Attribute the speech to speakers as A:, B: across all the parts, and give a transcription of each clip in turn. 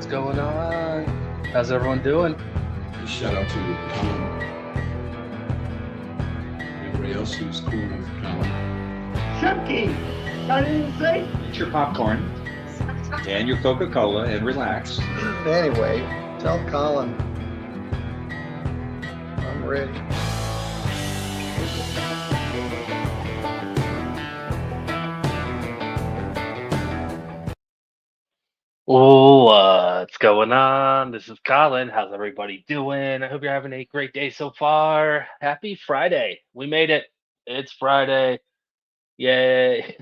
A: going on? How's everyone doing?
B: Shout out to Colin. Everybody else who's cool with Colin.
C: Chunky! I didn't say.
D: Eat your popcorn and your Coca-Cola and relax.
E: Anyway, tell Colin I'm ready.
A: What's going on? This is Colin. How's everybody doing? I hope you're having a great day so far. Happy Friday. We made it. It's Friday. Yay.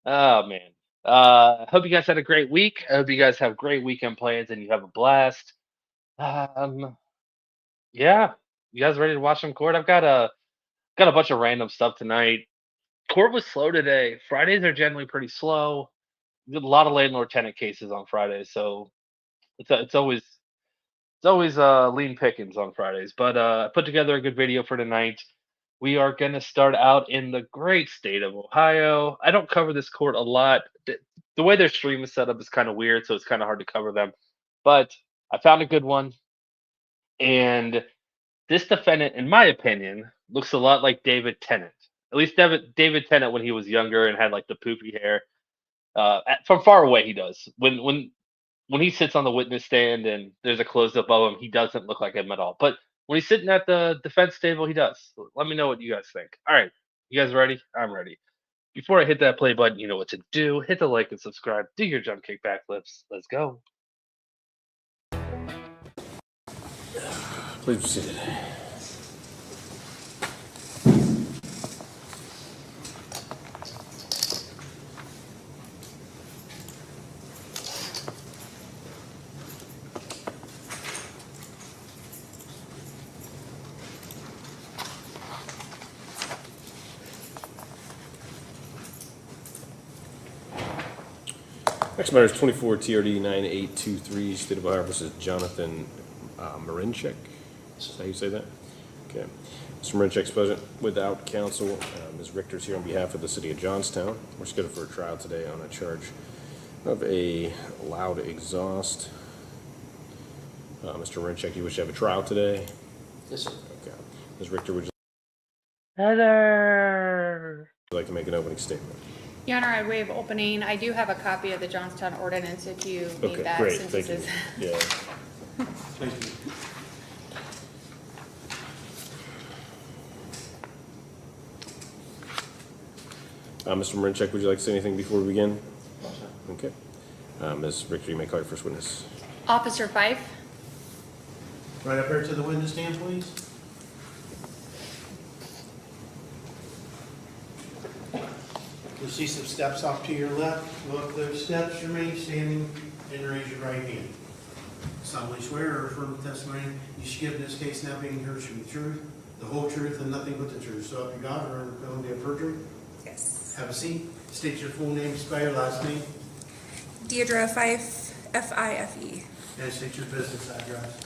A: Oh man. Hope you guys had a great week. I hope you guys have great weekend plans and you have a blast. Um, yeah. You guys ready to watch some court? I've got a bunch of random stuff tonight. Court was slow today. Fridays are generally pretty slow. We have a lot of landlord tenant cases on Fridays, so it's always lean pickings on Fridays. But I put together a good video for tonight. We are gonna start out in the great state of Ohio. I don't cover this court a lot. The way their stream is set up is kind of weird, so it's kind of hard to cover them. But I found a good one, and this defendant, in my opinion, looks a lot like David Tennant. At least David Tennant when he was younger and had like the poofy hair. From far away, he does. When he sits on the witness stand and there's a close up of him, he doesn't look like him at all. But when he's sitting at the defense table, he does. Let me know what you guys think. All right, you guys ready? I'm ready. Before I hit that play button, you know what to do. Hit the like and subscribe. Do your jump kick backflips. Let's go.
F: Please be seated. Next matter is 24 TRD 9823, State of Ohio versus Jonathan Marunich. Is that how you say that? Okay. Mr. Marunich's present without counsel. Ms. Richter's here on behalf of the City of Johnstown. We're scheduled for a trial today on a charge of a loud exhaust. Mr. Marunich, you wish to have a trial today?
E: Yes, sir.
F: Okay. Ms. Richter, would you
A: Heather.
F: like to make an opening statement?
G: Your Honor, I waive opening. I do have a copy of the Johnstown ordinance if you need
F: Okay,
G: that.
F: great,
G: since
F: thank
G: this
F: you.
G: is-
F: Yeah.
B: Thank you.
F: Mr. Marunich, would you like to say anything before we begin? Okay. Ms. Richter, you may call your first witness.
G: Officer Fife.
H: Right up here to the witness stand, please. You'll see some steps off to your left. Go up those steps, remain standing, and raise your right hand. Solemnly swear or affirm the testimony you should give in this case now being heard should be the truth, the whole truth, and nothing but the truth. So help you God, or under the penalty of perjury.
I: Yes.
H: Have a seat. State your full name, spell your last name,
I: Deidre Fife, F-I-F-E.
H: and state your business address.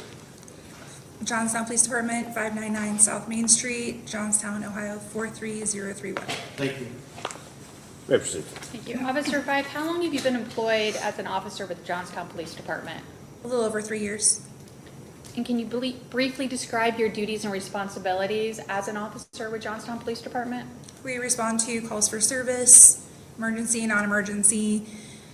I: Johnstown Police Department, 599 South Main Street, Johnstown, Ohio, 43031.
H: Thank you.
F: May I proceed?
G: Thank you. Officer Fife, how long have you been employed as an officer with the Johnstown Police Department?
I: A little over 3 years.
G: And can you briefly describe your duties and responsibilities as an officer with Johnstown Police Department?
I: We respond to calls for service, emergency, non-emergency,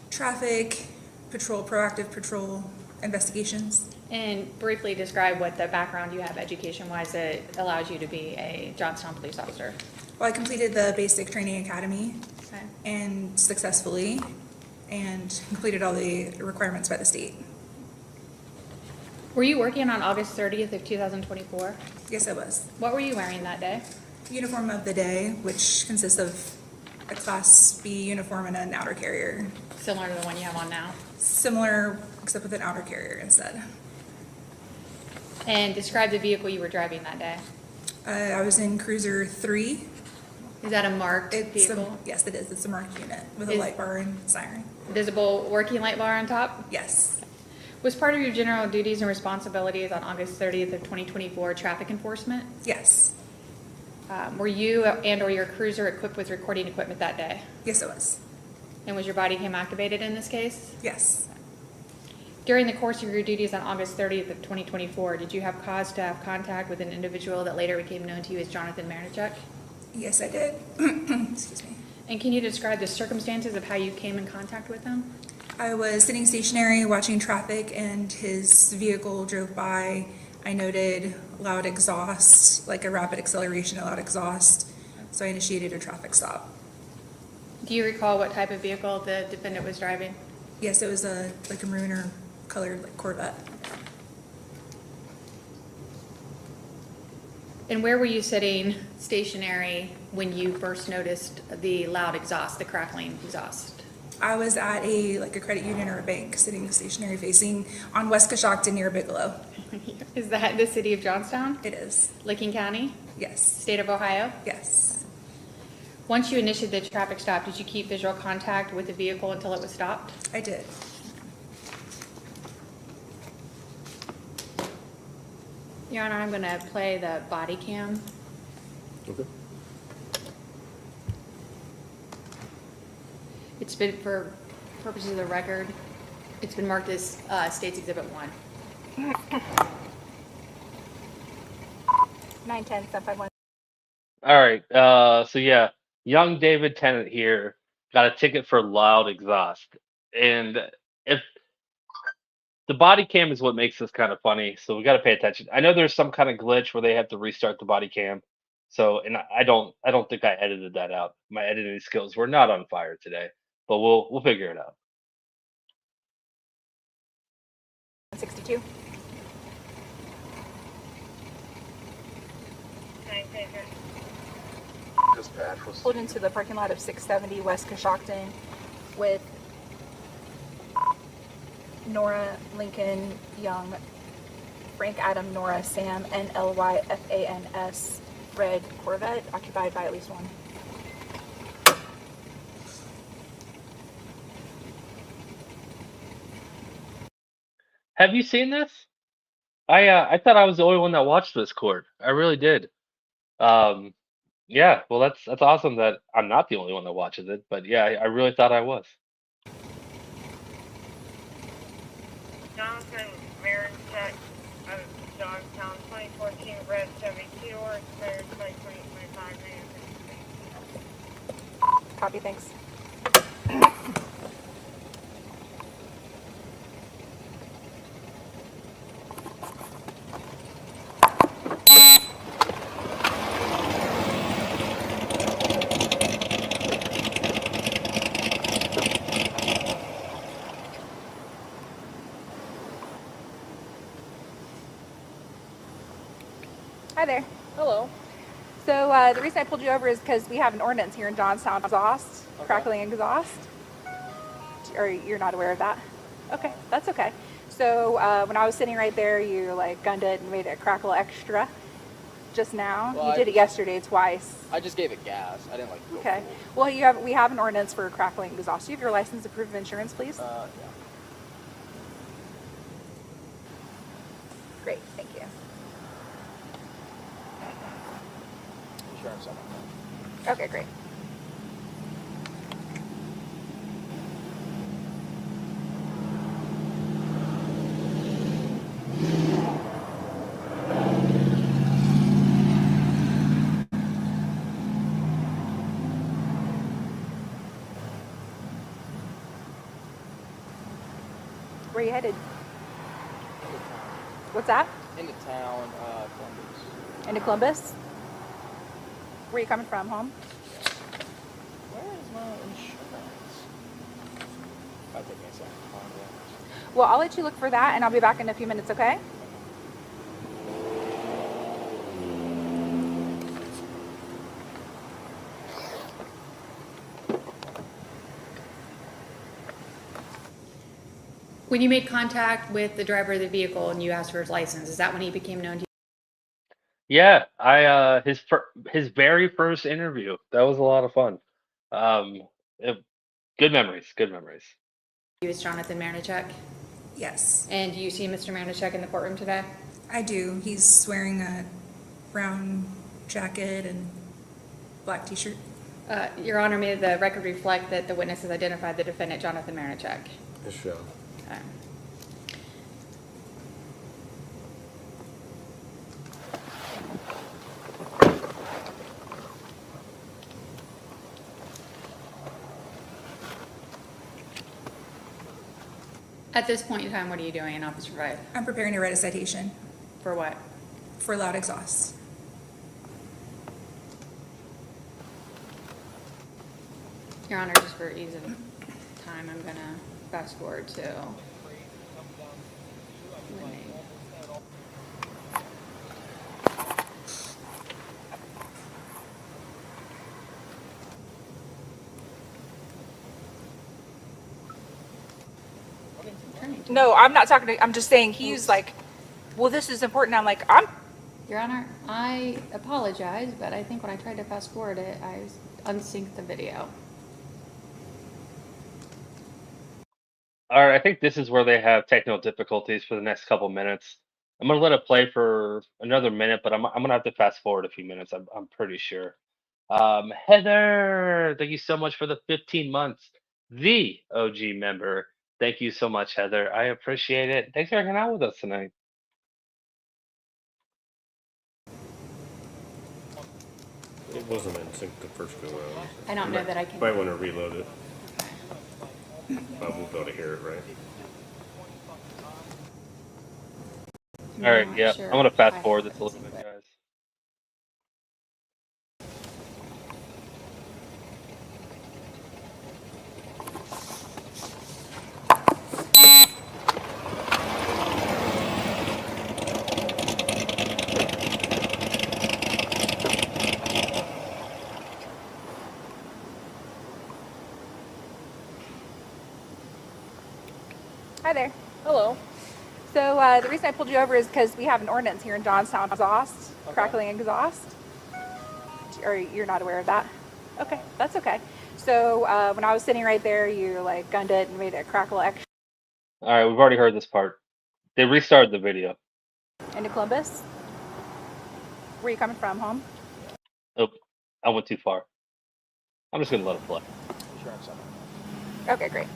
I: traffic, patrol, proactive patrol, investigations.
G: And briefly describe what the background you have education-wise that allows you to be a Johnstown police officer.
I: Well, I completed the basic training academy
G: Okay.
I: and successfully, and completed all the requirements by the state.
G: Were you working on August 30th of 2024?
I: Yes, I was.
G: What were you wearing that day?
I: Uniform of the day, which consists of a Class B uniform and an outer carrier.
G: Similar to the one you have on now.
I: Similar, except with an outer carrier instead.
G: And describe the vehicle you were driving that day.
I: I was in Cruiser 3.
G: Is that a marked
I: It's
G: vehicle?
I: yes, it is. It's a marked unit with a
G: Is-
I: light bar and siren.
G: Visible working light bar on top?
I: Yes.
G: Was part of your general duties and responsibilities on August 30th of 2024 traffic enforcement?
I: Yes.
G: Were you and or your cruiser equipped with recording equipment that day?
I: Yes, it was.
G: And was your body cam activated in this case?
I: Yes.
G: During the course of your duties on August 30th of 2024, did you have cause to have contact with an individual that later became known to you as Jonathan Marunich?
I: Yes, I did. Excuse me.
G: And can you describe the circumstances of how you came in contact with him?
I: I was sitting stationary watching traffic and his vehicle drove by. I noted loud exhaust, like a rapid acceleration, a loud exhaust. So I initiated a traffic stop.
G: Do you recall what type of vehicle the defendant was driving?
I: Yes, it was like a maroon or colored like Corvette.
G: And where were you sitting stationary when you first noticed the loud exhaust, the crackling exhaust?
I: I was at a credit union or a bank, sitting stationary facing on West Coshocton near Bigelow.
G: Is that the city of Johnstown?
I: It is.
G: Licking County?
I: Yes.
G: State of Ohio?
I: Yes.
G: Once you initiated the traffic stop, did you keep visual contact with the vehicle until it was stopped?
I: I did.
G: Your Honor, I'm going to play the body cam.
F: Okay.
G: It's been, for purposes of the record, it's been marked as State's Exhibit 1.
I: 910 751.
A: All right. So yeah, young David Tennant here got a ticket for loud exhaust, and if the body cam is what makes this kind of funny, so we got to pay attention. I know there's some kind of glitch where they have to restart the body cam. So, and I don't think I edited that out. My editing skills were not on fire today, but we'll figure it out.
I: 62. Pulled into the parking lot of 670 West Coshocton with Nora, Lincoln, Young, Frank, Adam, Nora, Sam, NLYFANS, red Corvette, occupied by at least one.
A: Have you seen this? I thought I was the only one that watched this court. I really did. Yeah, well that's awesome that I'm not the only one that watches it, but yeah, I really thought I was.
J: Jonathan Marunich out of Johnstown, 2014 red Chevy Two-Door, expired 2025.
I: Copy, thanks. Hi there.
K: Hello.
I: So the reason I pulled you over is because we have an ordinance here in Johnstown, exhaust, crackling exhaust. Or you're not aware of that? Okay, that's okay. So when I was sitting right there, you like gunned it and made it crackle extra just now.
K: Well,
I: you did it yesterday twice.
K: I just gave it gas. I didn't like go
I: Okay.
K: full.
I: Well, we have an ordinance for crackling exhaust. Do you have your license and proof of insurance, please?
K: Yeah.
I: Great, thank you.
K: Insurance on it.
I: Okay, great. Where are you headed? What's that?
K: Into town, Columbus.
I: Into Columbus? Where are you coming from, home?
K: Where is my insurance? That'll take me a second to find it.
I: Well, I'll let you look for that, and I'll be back in a few minutes, okay?
G: When you made contact with the driver of the vehicle and you asked for his license, is that when he became known to you?
A: Yeah, his very first interview. That was a lot of fun. Good memories. Good memories.
G: As Jonathan Marunich?
I: Yes.
G: And do you see Mr. Marunich in the courtroom today?
I: I do. He's wearing a brown jacket and black t-shirt.
G: Your Honor, may the record reflect that the witness has identified the defendant, Jonathan Marunich.
F: Yes, sure.
G: Okay. At this point in time, what are you doing in Officer 5?
L: I'm preparing to write a citation
G: For what?
L: for loud exhaust.
G: Your Honor, just for ease of time, I'm gonna fast forward to the name.
I: No, I'm not talking to, I'm just saying he's like, well, this is important. I'm like,
G: Your Honor, I apologize, but I think when I tried to fast forward it, I unsynced the video.
A: All right, I think this is where they have technical difficulties for the next couple minutes. I'm gonna let it play for another minute, but I'm gonna have to fast forward a few minutes. I'm pretty sure. Heather, thank you so much for the 15 months. The OG member. Thank you so much, Heather. I appreciate it. Thanks for hanging out with us tonight.
F: It wasn't in sync the first go around.
G: I don't know that I can.
F: Might want to reload it. But we'll be able to hear it, right?
A: All right,
G: not
A: yeah,
G: sure
A: I'm gonna fast
G: I
A: forward
G: have
A: this a little
G: it,
A: bit,
G: but-
A: guys.
I: hi there.
K: Hello.
I: So the reason I pulled you over is because we have an ordinance here in Johnstown, exhaust,
K: Okay.
I: crackling exhaust. Or you're not aware of that? Okay, that's okay. So when I was sitting right there, you like gunned it and made it crackle extra
A: All right, we've already heard this part. They restarted the video.
I: into Columbus. Where you coming from, home?
A: Oh, I went too far. I'm just gonna let it play.
K: Insurance summary.
I: Okay, great.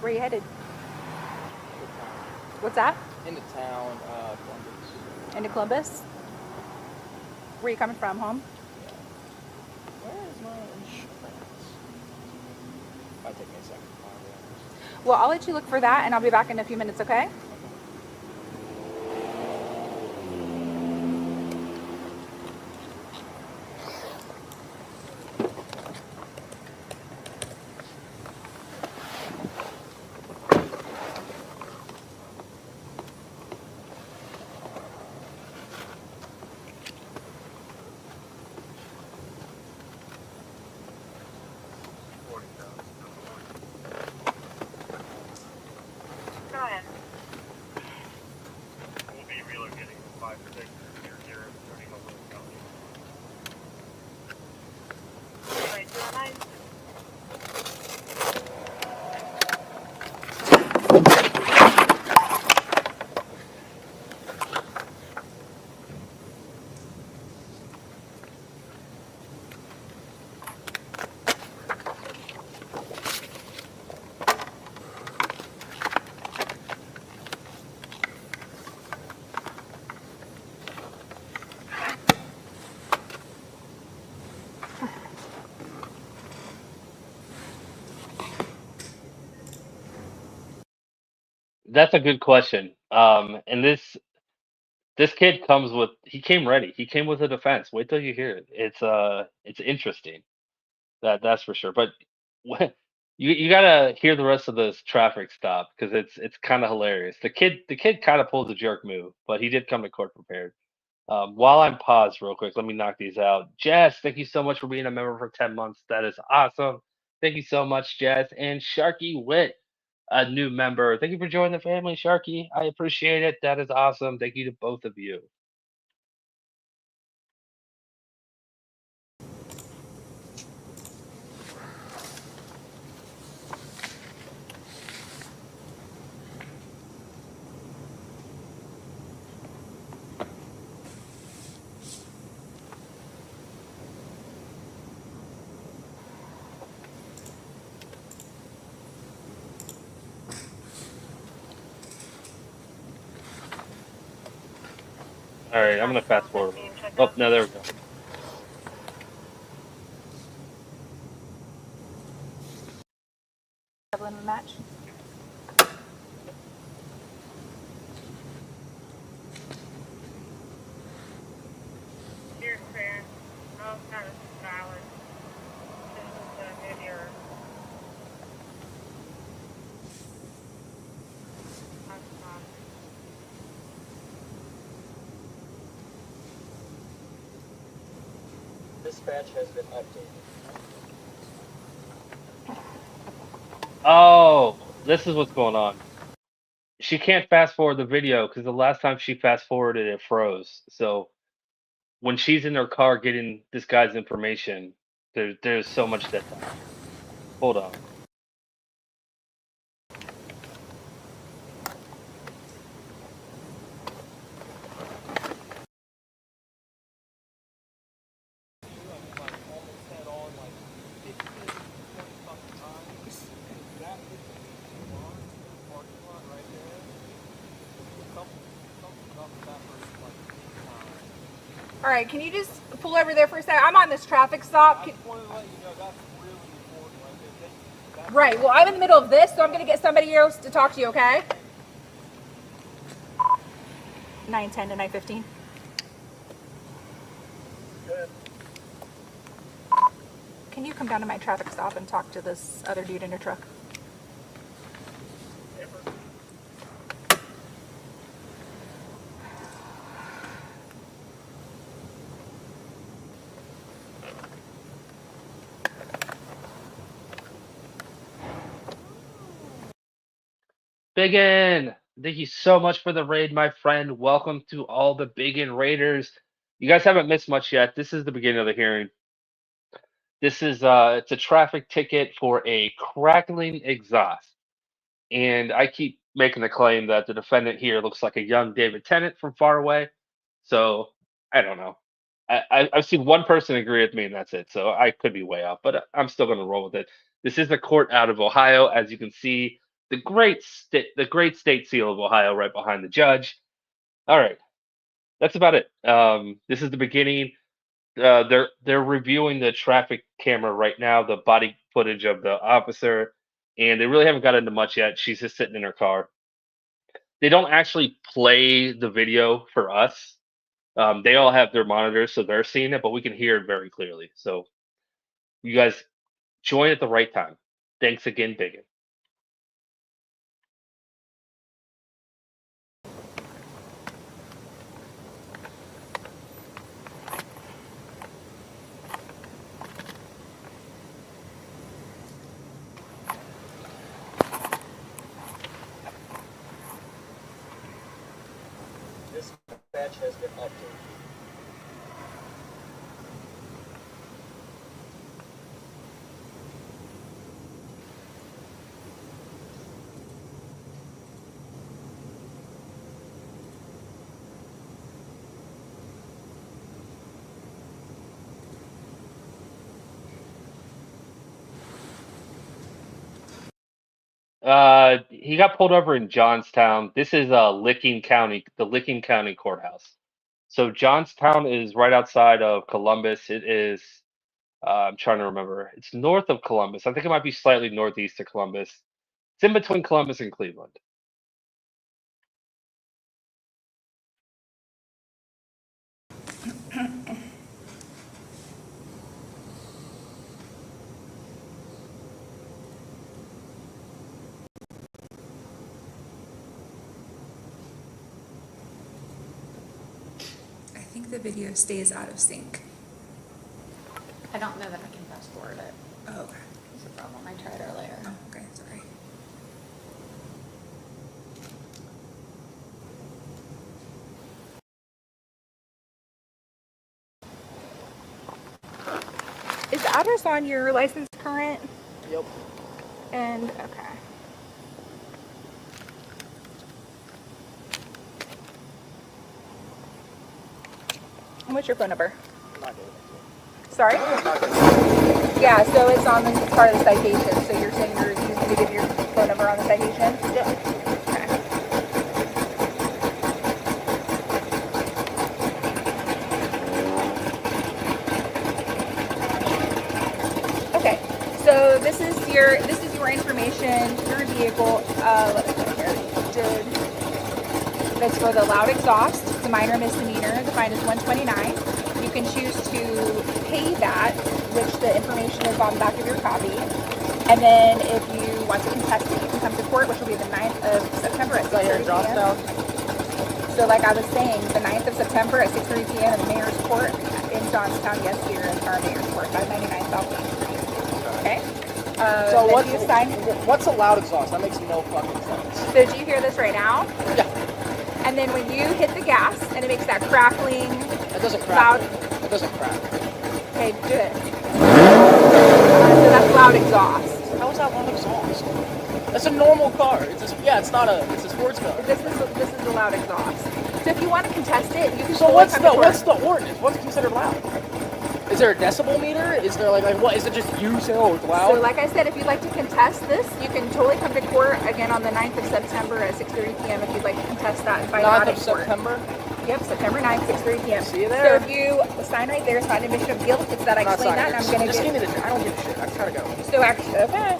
I: Where you headed? What's that?
K: Into town, Columbus.
I: Into Columbus? Where you coming from, home?
K: Where is my insurance? Might take me a second to find it.
I: Well, I'll let you look for that, and I'll be back in a few minutes, okay?
J: Go ahead.
C: We'll be relocating from 5 to 6 near starting over the county.
J: 2209.
A: That's a good question. And this kid comes with he came ready. He came with a defense. Wait till you hear it. It's interesting. That's for sure. But you gotta hear the rest of this traffic stop because it's kind of hilarious. The kid kind of pulled a jerk move, but he did come to court prepared. While I'm paused real quick, let me knock these out. Jess, thank you so much for being a member for 10 months. That is awesome. Thank you so much, Jess. And Sharky Wit, a new member. Thank you for joining the family, Sharky. I appreciate it. That is awesome. Thank you to both of you. All right, I'm gonna fast forward. Oh, no, there we go.
I: Evelyn would match.
J: You're clear. Oh, that is valid. This is a good error. That's fine.
K: Dispatch has been updated.
A: Oh, this is what's going on. She can't fast forward the video because the last time she fast forwarded, it froze. So when she's in her car getting this guy's information, there's so much dead time. Hold on.
I: All right, can you just pull over there for a second? I'm on this traffic stop. Right, well, I'm in the middle of this, so I'm going to get somebody else to talk to you, okay? 9:10 to 9:15. Can you come down to my traffic stop and talk to this other dude in your truck?
A: Biggin, thank you so much for the raid, my friend. Welcome to all the Biggin Raiders. You guys haven't missed much yet. This is the beginning of the hearing. This is it's a traffic ticket for a crackling exhaust. And I keep making the claim that the defendant here looks like a young David Tennant from far away. So I don't know. I've seen one person agree with me, and that's it. So I could be way off, but I'm still going to roll with it. This is the court out of Ohio, as you can see, the great state seal of Ohio right behind the judge. All right, that's about it. This is the beginning. They're reviewing the traffic camera right now, the body footage of the officer, and they really haven't got into much yet. She's just sitting in her car. They don't actually play the video for us. They all have their monitors, so they're seeing it, but we can hear it very clearly. So you guys join at the right time. Thanks again, Biggin.
K: Dispatch has been updated.
A: He got pulled over in Johnstown. This is Licking County, the Licking County Courthouse. So Johnstown is right outside of Columbus. It is, I'm trying to remember. It's north of Columbus. I think it might be slightly northeast of Columbus. It's in between Columbus and Cleveland.
L: I think the video stays out of sync.
G: I don't know that I can fast forward it.
L: Oh, okay.
G: That's a problem. I tried earlier.
L: Oh, okay, sorry.
I: Is the address on your license current?
K: Yep.
I: And, okay. And what's your phone number?
K: I'm not doing it.
I: Sorry?
K: I'm not gonna do it.
I: Yeah, so it's on the part of the citation. So you're saying you're refusing to give your phone number on the citation?
K: Yeah.
I: Okay. this is your information, your vehicle, let's see here, that's for the loud exhaust. It's a minor misdemeanor. The fine is $129. You can choose to pay that, which the information is on the back of your copy. And then if you want to contest it, you can come to court, which will be the 9th of September at 6:30 p.m. So like I was saying, the 9th of September at 6:30 p.m. in the Mayor's Court in Johnstown, yes, here in our Mayor's Court, 599 South Main Street. Okay?
K: So
I: what's
K: a loud exhaust? That makes no fucking sense.
I: So do you hear this right now?
K: Yeah.
I: And then when you hit the gas and it makes that crackling,
K: It doesn't crack.
I: loud.
K: It doesn't crack.
I: Okay, do it. So that's loud exhaust.
K: How is that loud exhaust? That's a normal car. It's a sports car.
I: This is a loud exhaust. So if you want to contest it, you can.
K: So what's the ordinance? What's considered loud? Is there a decibel meter? Is there like what? Is it just you say, oh, it's loud?
I: So like I said, if you'd like to contest this, you can totally come to court again on the 9th of September at 6:30 p.m. if you'd like to contest that and fight it out in court.
K: 9th of September?
I: Yep, September 9th, 6:30 p.m.
K: See you there.
I: So if you sign right there, it's not an admission of guilt. It's that I explained that, and I'm going to
K: just give me the. I don't give a shit. I just gotta go.
I: So actually, okay.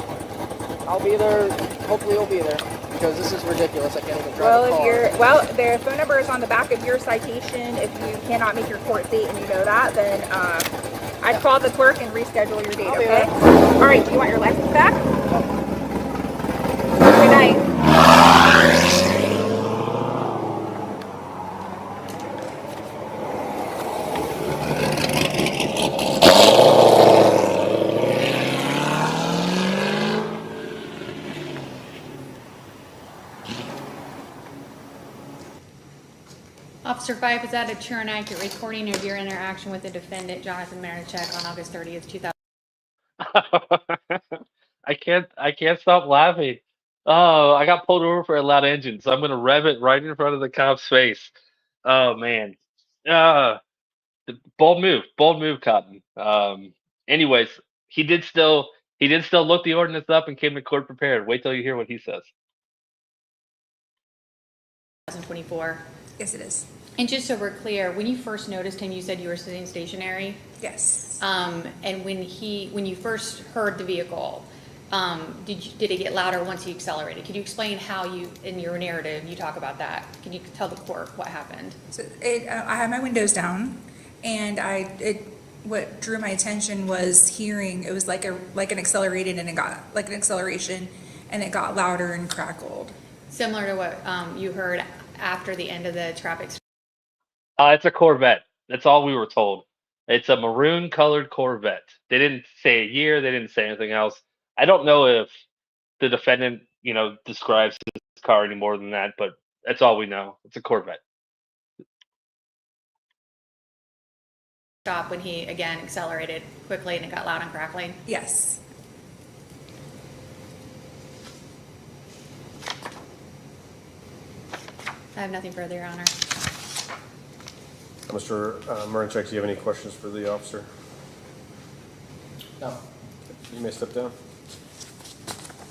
K: I'll be there. Hopefully, you'll be there because this is ridiculous. I can't even drive a car.
I: Their phone number is on the back of your citation. If you cannot make your court date and you know that, then I'd call the clerk and reschedule your date. Okay. All right. Do you want your license back? Good night.
G: Officer Fife, is that a true and accurate recording of your interaction with the defendant, Jonathan Marunich, on August 30th, 2000?
A: I can't stop laughing. Oh, I got pulled over for a loud engine, so I'm gonna rev it right in front of the cop's face. Oh man. Bold move, Cotton. Anyways, he did still look the ordinance up and came to court prepared. Wait till you hear what he says.
G: 2024.
L: Yes, it is.
G: And just so we're clear, when you first noticed him, you said you were sitting stationary.
L: Yes.
G: And when you first heard the vehicle, did it get louder once he accelerated? Could you explain how in your narrative, you talk about that? Can you tell the court what happened?
L: So I had my windows down, and what drew my attention was hearing it was like an accelerated, and it got like an acceleration, and it got louder and crackled.
G: Similar to what you heard after the end of the traffic.
A: It's a Corvette. That's all we were told. It's a maroon colored Corvette. They didn't say a year. They didn't say anything else. I don't know if the defendant, describes his car any more than that, but that's all we know. It's a Corvette.
G: Stop when he again accelerated quickly and it got loud and crackling.
L: Yes.
G: I have nothing further, Your Honor.
F: Mr. Marunich, do you have any questions for the officer?
K: No.
F: You may step down.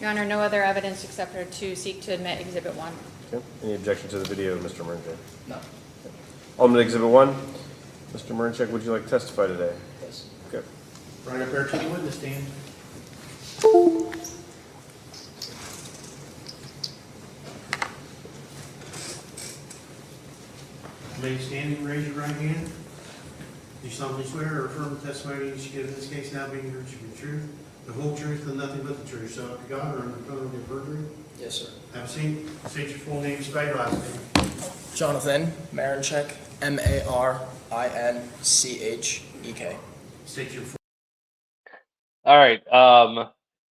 G: Your Honor, no other evidence except for to seek to admit Exhibit 1.
F: Okay. Any objection to the video, Mr. Marunich?
K: No.
F: On Exhibit 1, Mr. Marunich, would you like to testify today?
K: Yes.
F: Okay.
H: Right up there to the witness stand. Remain standing, raise your right hand. Do you solemnly swear or affirm the testimony you should give in this case now being heard should be the truth, the whole truth, and nothing but the truth, so help you God, or under penalty of perjury?
K: Yes, sir.
H: Have a seat. State your full name, spell your last name.
K: Jonathan Marunich, Marinchek.
H: State your full.
A: All right.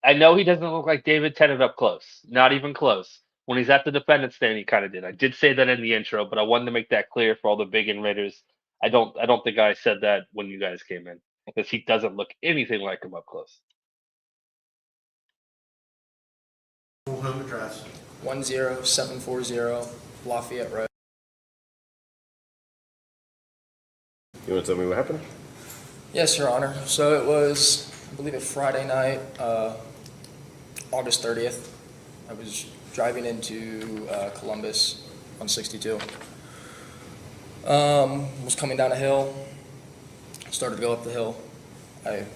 A: I know he doesn't look like David Tennant up close. Not even close. When he's at the defendant stand, he kind of did. I did say that in the intro, but I wanted to make that clear for all the big invaders. I don't think I said that when you guys came in, because he doesn't look anything like him up close.
H: Full home address.
K: 10740 Lafayette Road.
F: You want to tell me what happened?
K: Yes, Your Honor. So it was, I believe, a Friday night, August 30th. I was driving into Columbus on 62. Was coming down a hill, started to go up the hill. I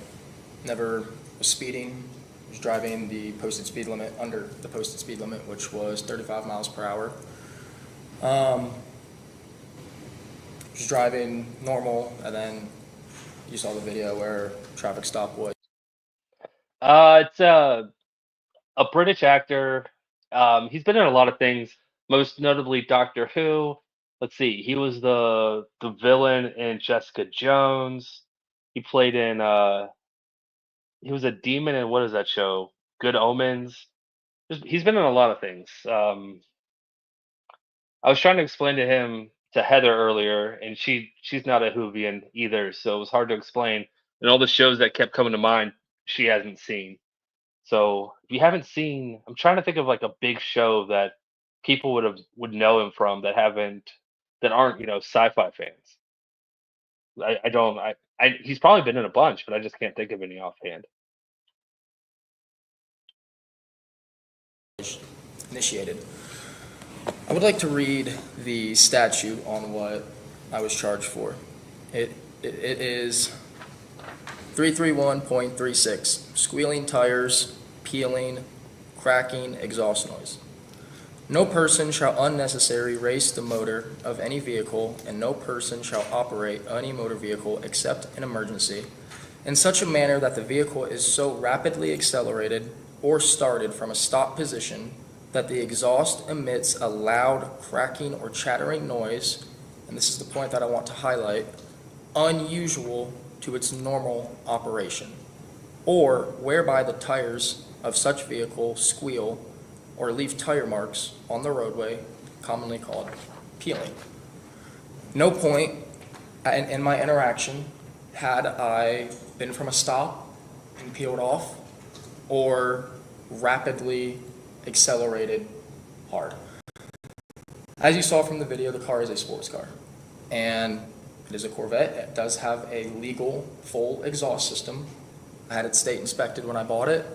K: never was speeding, was driving the posted speed limit, under the posted speed limit, which was 35 miles per hour. Was driving normal, and then you saw the video where traffic stop was.
A: It's a British actor. He's been in a lot of things, most notably Doctor Who. Let's see, he was the villain in Jessica Jones. He played in he was a demon in what is that show? Good Omens. He's been in a lot of things. I was trying to explain to Heather earlier, and she's not a Whovian either, so it was hard to explain. And all the shows that kept coming to mind, she hasn't seen. So if you haven't seen, I'm trying to think of like a big show that people would know him from that aren't sci-fi fans. I don't he's probably been in a bunch, but I just can't think of any offhand.
K: Initiated. I would like to read the statute on what I was charged for. It is 331.36, squealing tires, peeling, cracking, exhaust noise. No person shall unnecessarily race the motor of any vehicle, and no person shall operate any motor vehicle except in emergency in such a manner that the vehicle is so rapidly accelerated or started from a stop position that the exhaust emits a loud cracking or chattering noise, and this is the point that I want to highlight, unusual to its normal operation, or whereby the tires of such vehicle squeal or leave tire marks on the roadway, commonly called peeling. No point in my interaction had I been from a stop and peeled off or rapidly accelerated hard. As you saw from the video, the car is a sports car, and it is a Corvette. It does have a legal full exhaust system. I had it state inspected when I bought it.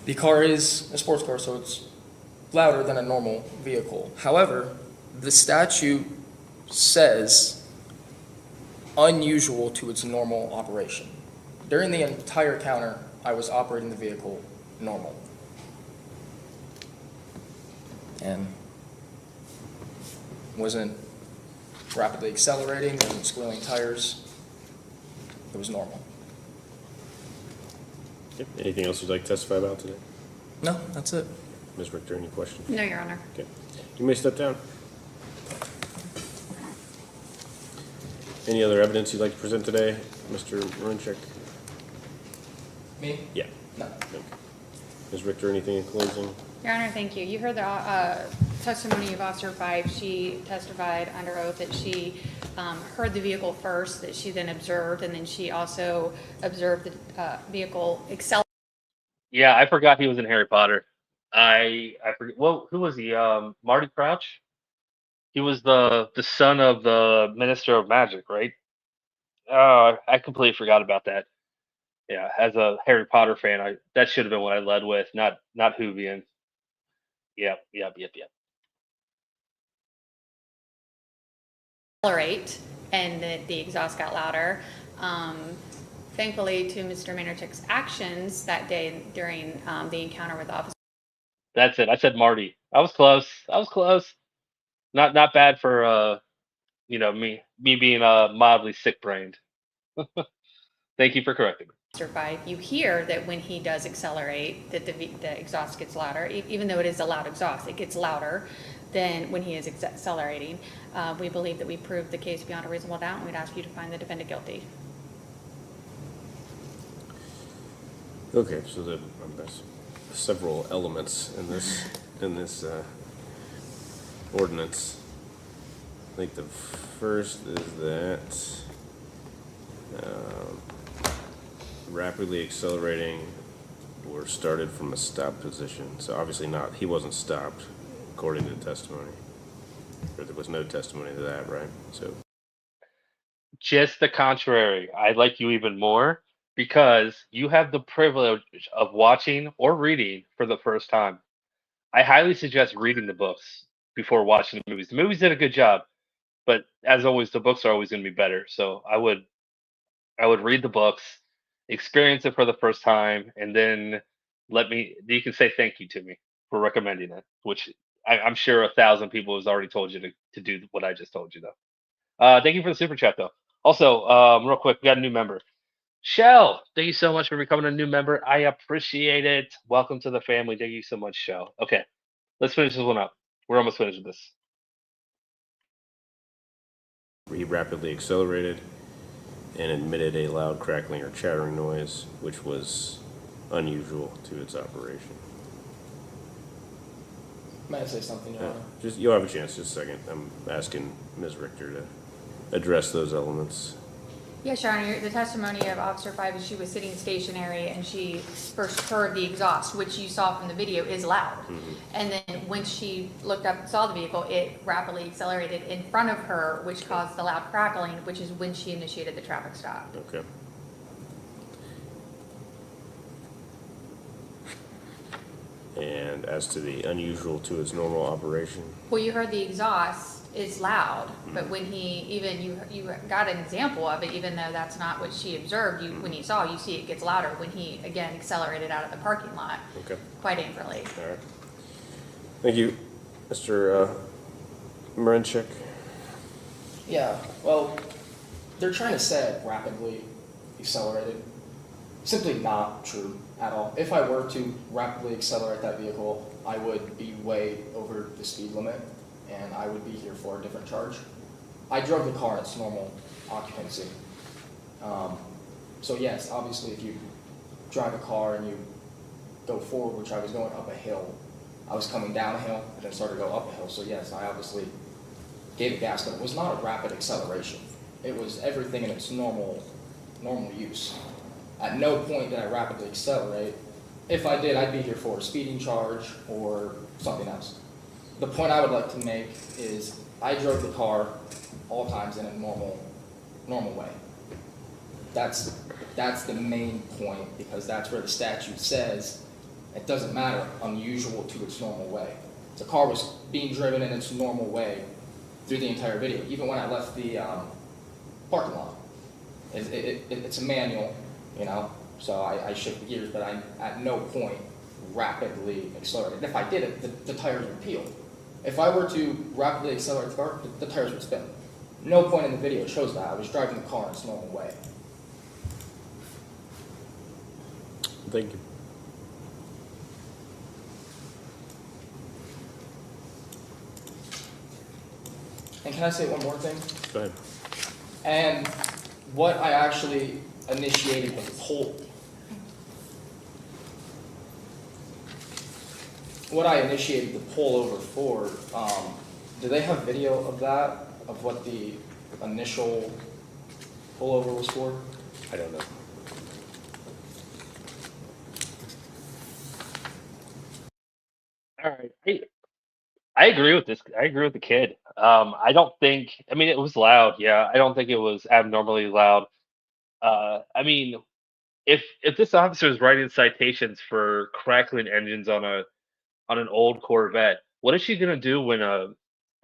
K: The car is a sports car, so it's louder than a normal vehicle. However, the statute says unusual to its normal operation. During the entire encounter, I was operating the vehicle normal. And wasn't rapidly accelerating, wasn't squealing tires. It was normal.
F: Okay. Anything else you'd like to testify about today?
K: No, that's it.
F: Ms. Richter, any questions?
G: No, Your Honor.
F: Okay. You may step down. Any other evidence you'd like to present today, Mr. Marunich?
K: Me?
F: Yeah.
K: No.
F: Okay. Ms. Richter, anything in closing?
G: Your Honor, thank you. You heard the testimony of Officer Fife. She testified under oath that she heard the vehicle first, that she then observed, and then she also observed the vehicle accelerate.
A: Yeah, I forgot he was in Harry Potter. I forget. Well, who was he? Marty Crouch. He was the son of the Minister of Magic, right? I completely forgot about that. Yeah, as a Harry Potter fan, that should have been what I led with, not Whovian. Yep.
G: Accelerate, and the exhaust got louder. Thankfully, to Mr. Manerchik's actions that day during the encounter with Officer.
A: That's it. I said Marty. I was close. Not bad for me being mildly sick brained. Thank you for correcting me.
G: You hear that when he does accelerate, that the exhaust gets louder, even though it is a loud exhaust, it gets louder than when he is accelerating. We believe that we proved the case beyond a reasonable doubt, and we'd ask you to find the defendant guilty.
F: Okay, so there's several elements in this ordinance. I think the first is that rapidly accelerating or started from a stop position. So obviously he wasn't stopped according to the testimony. Or there was no testimony to that, right? So
A: Just the contrary. I like you even more because you have the privilege of watching or reading for the first time. I highly suggest reading the books before watching the movies. The movies did a good job, but as always, the books are always going to be better. So I would read the books. experience it for the first time, and then you can say thank you to me for recommending it, which I'm sure 1,000 people has already told you to do what I just told you though. Thank you for the super chat though. Also, real quick, we got a new member. Shell, thank you so much for becoming a new member. I appreciate it. Welcome to the family. Thank you so much, Shell. Okay, let's finish this one up. We're almost finished with this.
F: He rapidly accelerated and emitted a loud crackling or chattering noise, which was unusual to its operation.
K: May I say something, Your Honor?
F: Just you'll have a chance. Just a second. I'm asking Ms. Richter to address those elements.
G: Yes, Your Honor, the testimony of Officer 5 is she was sitting stationary and she first heard the exhaust, which you saw from the video is loud. And then when she looked up and saw the vehicle, it rapidly accelerated in front of her, which caused the loud crackling, which is when she initiated the traffic stop.
F: Okay. And as to the unusual to its normal operation?
G: Well, you heard the exhaust is loud, but when you got an example of it, even though that's not what she observed, when you saw, you see it gets louder when he, again, accelerated out of the parking lot.
F: Okay.
G: Quite angrily.
F: All right. Thank you, Mr. Marunich.
K: Yeah, well, they're trying to say it rapidly accelerated. Simply not true at all. If I were to rapidly accelerate that vehicle, I would be way over the speed limit, and I would be here for a different charge. I drove the car in its normal occupancy. So yes, obviously if you drive a car and you go forward, which I was going up a hill, I was coming down a hill and then started to go up a hill. So yes, I obviously gave it gas, but it was not a rapid acceleration. It was everything in its normal use. At no point did I rapidly accelerate. If I did, I'd be here for a speeding charge or something else. The point I would like to make is I drove the car all times in a normal way. That's the main point, because that's where the statute says it doesn't matter, unusual to its normal way. The car was being driven in its normal way through the entire video, even when I left the parking lot. It's a manual, you know, so I shift gears, but I at no point rapidly accelerated. If I did it, the tires would peel. If I were to rapidly accelerate the car, the tires would spin. No point in the video shows that. I was driving the car in its normal way.
F: Thank you.
K: And can I say one more thing?
F: Go ahead.
K: And what I actually initiated the pull. What I initiated the pullover for, do they have video of that, of what the initial pullover was for?
F: I don't know.
A: All right. I agree with this. I agree with the kid. I don't think. I mean, it was loud. Yeah, I don't think it was abnormally loud. I mean, if this officer is writing citations for crackling engines on an old Corvette, what is she gonna do when I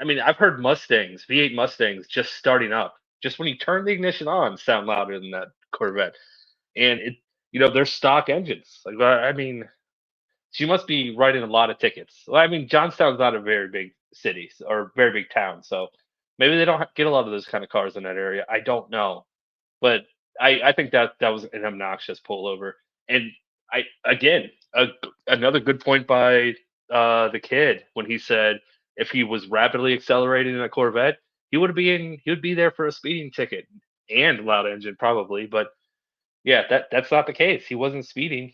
A: mean, I've heard Mustangs, V8 Mustangs, just starting up, just when you turn the ignition on, sound louder than that Corvette, and they're stock engines. Like, I mean, she must be writing a lot of tickets. Well, I mean, Johnstown's not a very big city or very big town, so maybe they don't get a lot of those kind of cars in that area. I don't know, but I think that was an obnoxious pullover. And another good point by the kid when he said if he was rapidly accelerating in a Corvette, he would be there for a speeding ticket and loud engine probably. But yeah, that's not the case. He wasn't speeding.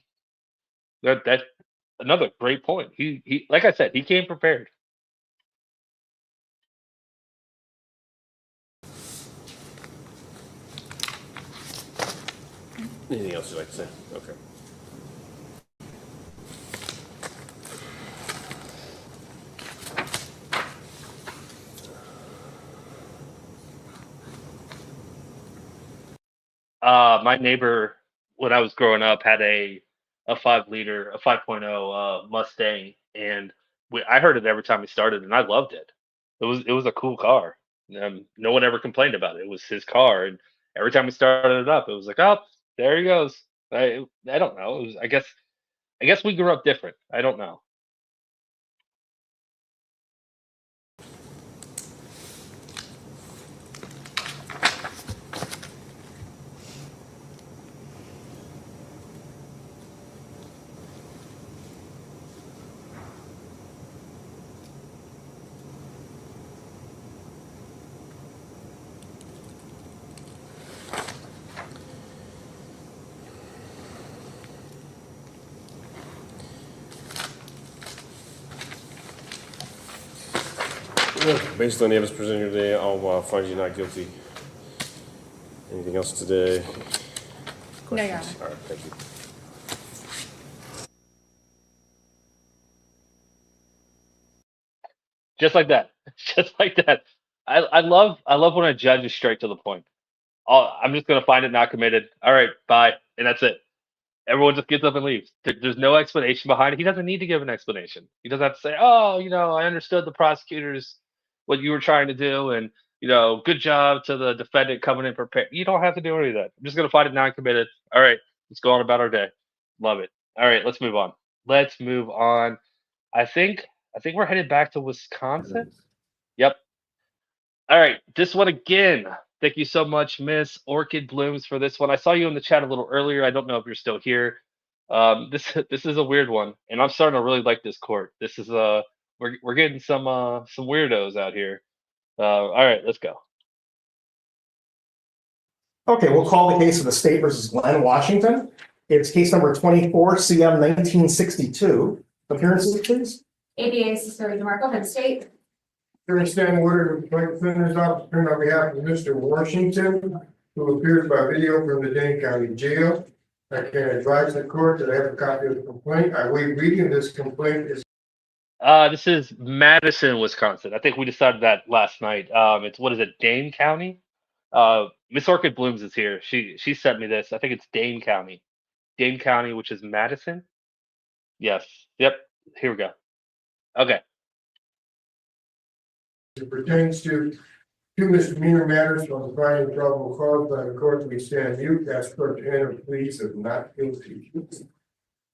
A: That another great point. He like I said, he came prepared.
F: Anything else you'd like to say? Okay.
A: My neighbor, when I was growing up, had a 5-liter, a 5.0 Mustang, and I heard it every time he started, and I loved it. It was a cool car. No one ever complained about it. It was his car, and every time he started it up, it was like, oh, there he goes. I don't know. I guess we grew up different. I don't know.
F: Based on the evidence presented today, I'll find you not guilty. Anything else today?
G: No, Your
F: Questions? All right, thank you.
A: Just like that. Just like that. I love when a judge is straight to the point. I'm just gonna find it not committed. All right, bye, and that's it. Everyone just gets up and leaves. There's no explanation behind it. He doesn't need to give an explanation. He doesn't have to say, "Oh, I understood the prosecutors, what you were trying to do, and good job to the defendant coming in prepared." You don't have to do any of that. I'm just gonna find it non-committed. All right, let's go on about our day. Love it. All right, let's move on. Let's move on. I think we're headed back to Wisconsin. Yep. All right, this one again. Thank you so much, Miss Orchid Blooms, for this one. I saw you in the chat a little earlier. I don't know if you're still here. This is a weird one, and I'm starting to really like this court. This is we're getting some weirdos out here. All right, let's go.
M: Okay, we'll call the case of the state versus Glenn, Washington. It's case number 24 CM 1962. Appearances, please.
N: ABA Sister DeMarco for the state.
O: Here standing order to the defender's office on behalf of Mr. Washington, who appears by video from the Dane County Jail. I can advise the court that I have a copy of the complaint. I waive reading this complaint is.
A: This is Madison, Wisconsin. I think we decided that last night. It's what is it, Dane County? Miss Orchid Blooms is here. She sent me this. I think it's Dane County. Dane County, which is Madison. Yes. Yep. Here we go. Okay.
O: It pertains to two misdemeanor matters on the finding of probable cause by the court. We stand mute. Ask court to enter pleas of not guilty.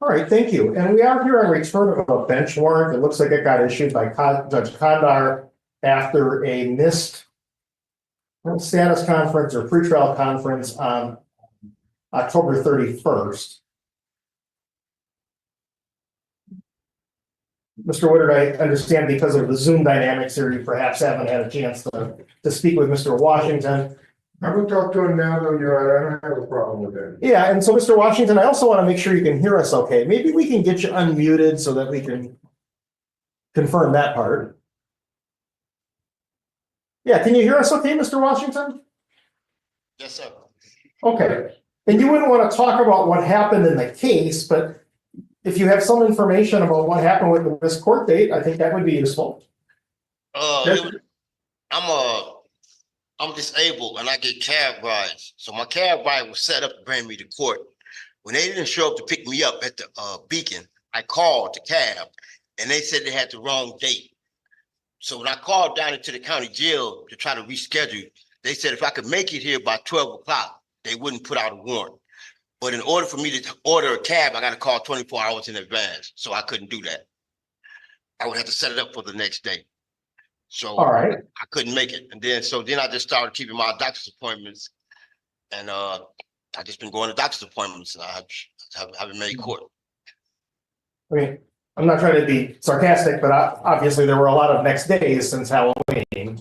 M: All right, thank you. And we are here on return of a bench warrant. It looks like it got issued by Judge Kondar after a missed status conference or pretrial conference on October 31st. Mr. Woodard, I understand because of the Zoom dynamics here, you perhaps haven't had a chance to speak with Mr. Washington.
O: I will talk to him now, though, Your Honor. I don't have a problem with that.
M: Yeah, and so Mr. Washington, I also want to make sure you can hear us okay. Maybe we can get you unmuted so that we can confirm that part. Yeah, can you hear us okay, Mr. Washington?
P: Yes, sir.
M: Okay. And you wouldn't want to talk about what happened in the case, but if you have some information about what happened with this court date, I think that would be useful.
P: I'm disabled and I get cab rides. So my cab ride was set up to bring me to court. When they didn't show up to pick me up at the Beacon, I called the cab and they said they had the wrong date. So when I called down into the county jail to try to reschedule, they said if I could make it here by 12 o'clock, they wouldn't put out a warrant. But in order for me to order a cab, I got to call 24 hours in advance. So I couldn't do that. I would have to set it up for the next day. So
M: all right.
P: I couldn't make it. And then I just started keeping my doctor's appointments. And I just been going to doctor's appointments. And I haven't made court.
M: I mean, I'm not trying to be sarcastic, but obviously there were a lot of next days since Halloween.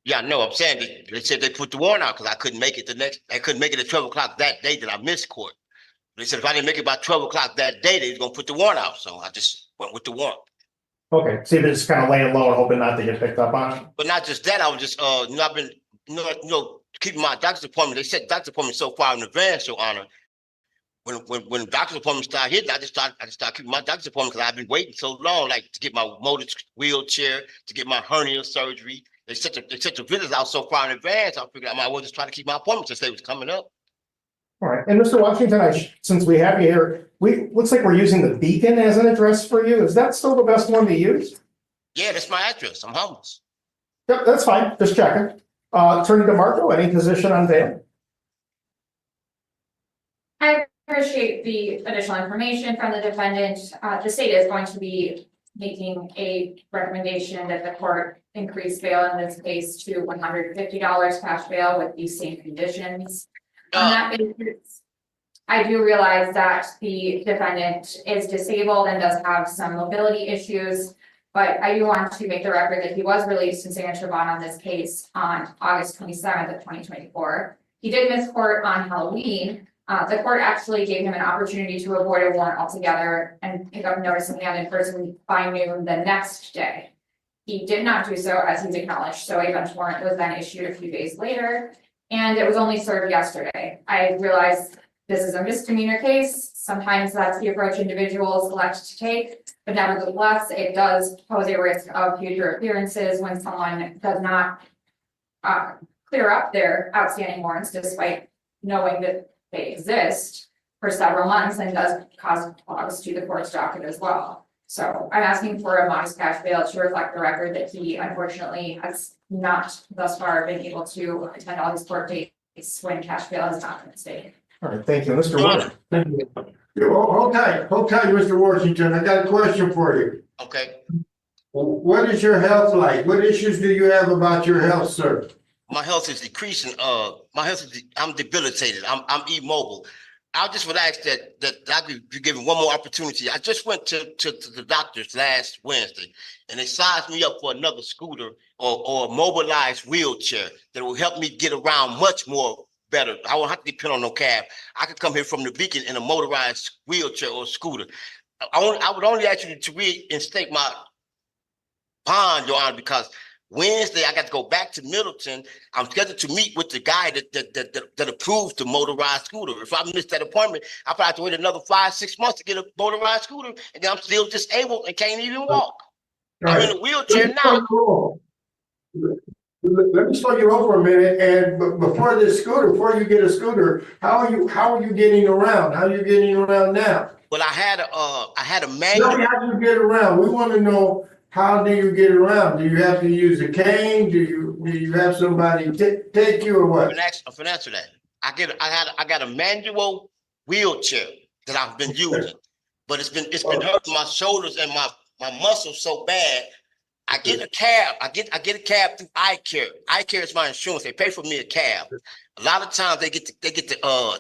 P: Yeah, no, I'm saying they said they put the warrant out because I couldn't make it I couldn't make it at 12 o'clock that day that I missed court. They said if I didn't make it by 12 o'clock that day, they was gonna put the warrant out. So I just went with the warrant.
M: Okay, so you're just kind of laying low and hoping not to get picked up on.
P: But not just that, I was just I've been keeping my doctor's appointment. They set doctor's appointment so far in advance, Your Honor. When doctor's appointments start hitting, I just start keeping my doctor's appointment because I've been waiting so long, like to get my motor wheelchair, to get my hernia surgery. They set the visits out so far in advance. I figured I might as well just try to keep my appointment since they was coming up.
M: All right, and Mr. Washington, since we have you here, looks like we're using the Beacon as an address for you. Is that still the best one to use?
P: Yeah, that's my address. I'm homeless.
M: Yep, that's fine. Just checking. Attorney DeMarco, any position on bail?
N: Hi, Commissioner appreciate the additional information from the defendant. The state is going to be making a recommendation that the court increase bail in this case to $150 cash bail with these same conditions. On that basis, I do realize that the defendant is disabled and does have some mobility issues, but I do want to make the record that he was released in signature bond on this case on August 27th of 2024. He did miss court on Halloween. The court actually gave him an opportunity to avoid a warrant altogether and pick up notice in hand in person by noon the next day. He did not do so, as he's acknowledged, so a bench warrant was then issued a few days later, and it was only served yesterday. I realize this is a misdemeanor case. Sometimes that's the approach individuals elect to take, but nevertheless, it does pose a risk of future appearances when someone does not clear up their outstanding warrants despite knowing that they exist for several months, and does cause clogs to the court's docket as well. So I'm asking for a modest cash bail to reflect the record that he unfortunately has not thus far been able to attend all his court dates when cash bail has not been stated.
M: All right, thank you, Mr. Wood.
O: Thank you. Hold tight, Mr. Washington. I got a question for you.
P: Okay,
O: What is your health like? What issues do you have about your health, sir?
P: my health is decreasing. I'm debilitated. I'm immobile. I just would ask that I could be given one more opportunity. I just went to the doctor's last Wednesday, and they sized me up for another scooter or a mobilized wheelchair that will help me get around much more better. I won't have to depend on no cab. I could come here from the Beacon in a motorized wheelchair or scooter. I would only ask you to reinstate my bond, Your Honor, because Wednesday I got to go back to Middleton. I'm scheduled to meet with the guy that approved the motorized scooter. If I miss that appointment, I probably have to wait another 5-6 months to get a motorized scooter, and then I'm still disabled and can't even walk. I'm in a wheelchair now.
O: Let me slow you up for a minute. And before you get a scooter, how are you getting around? How are you getting around now?
P: Well, I had a manual.
O: Tell me how you get around. We want to know, how do you get around? Do you have to use a cane? Do you have somebody take you or what?
P: I'm finna answer that. I got a manual wheelchair that I've been using, but it's been hurting my shoulders and my muscles so bad. I get a cab. I get a cab through iCare. iCare is my insurance. They pay for me a cab. A lot of times they get the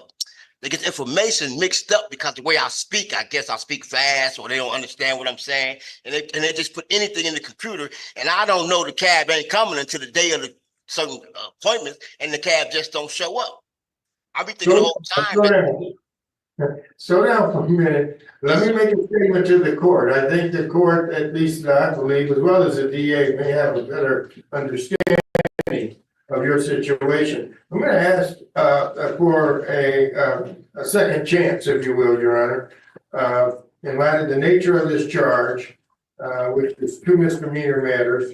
P: information mixed up because the way I speak, I guess I speak fast, or they don't understand what I'm saying, and they just put anything in the computer, and I don't know the cab ain't coming until the day of the certain appointments, and the cab just don't show up. I be thinking the whole time.
O: Slow down for a minute. Let me make a statement to the court. I think the court, at least I believe, as well as the DA, may have a better understanding of your situation. I'm going to ask for a second chance, if you will, Your Honor, in light of the nature of this charge, which is 2 misdemeanor matters.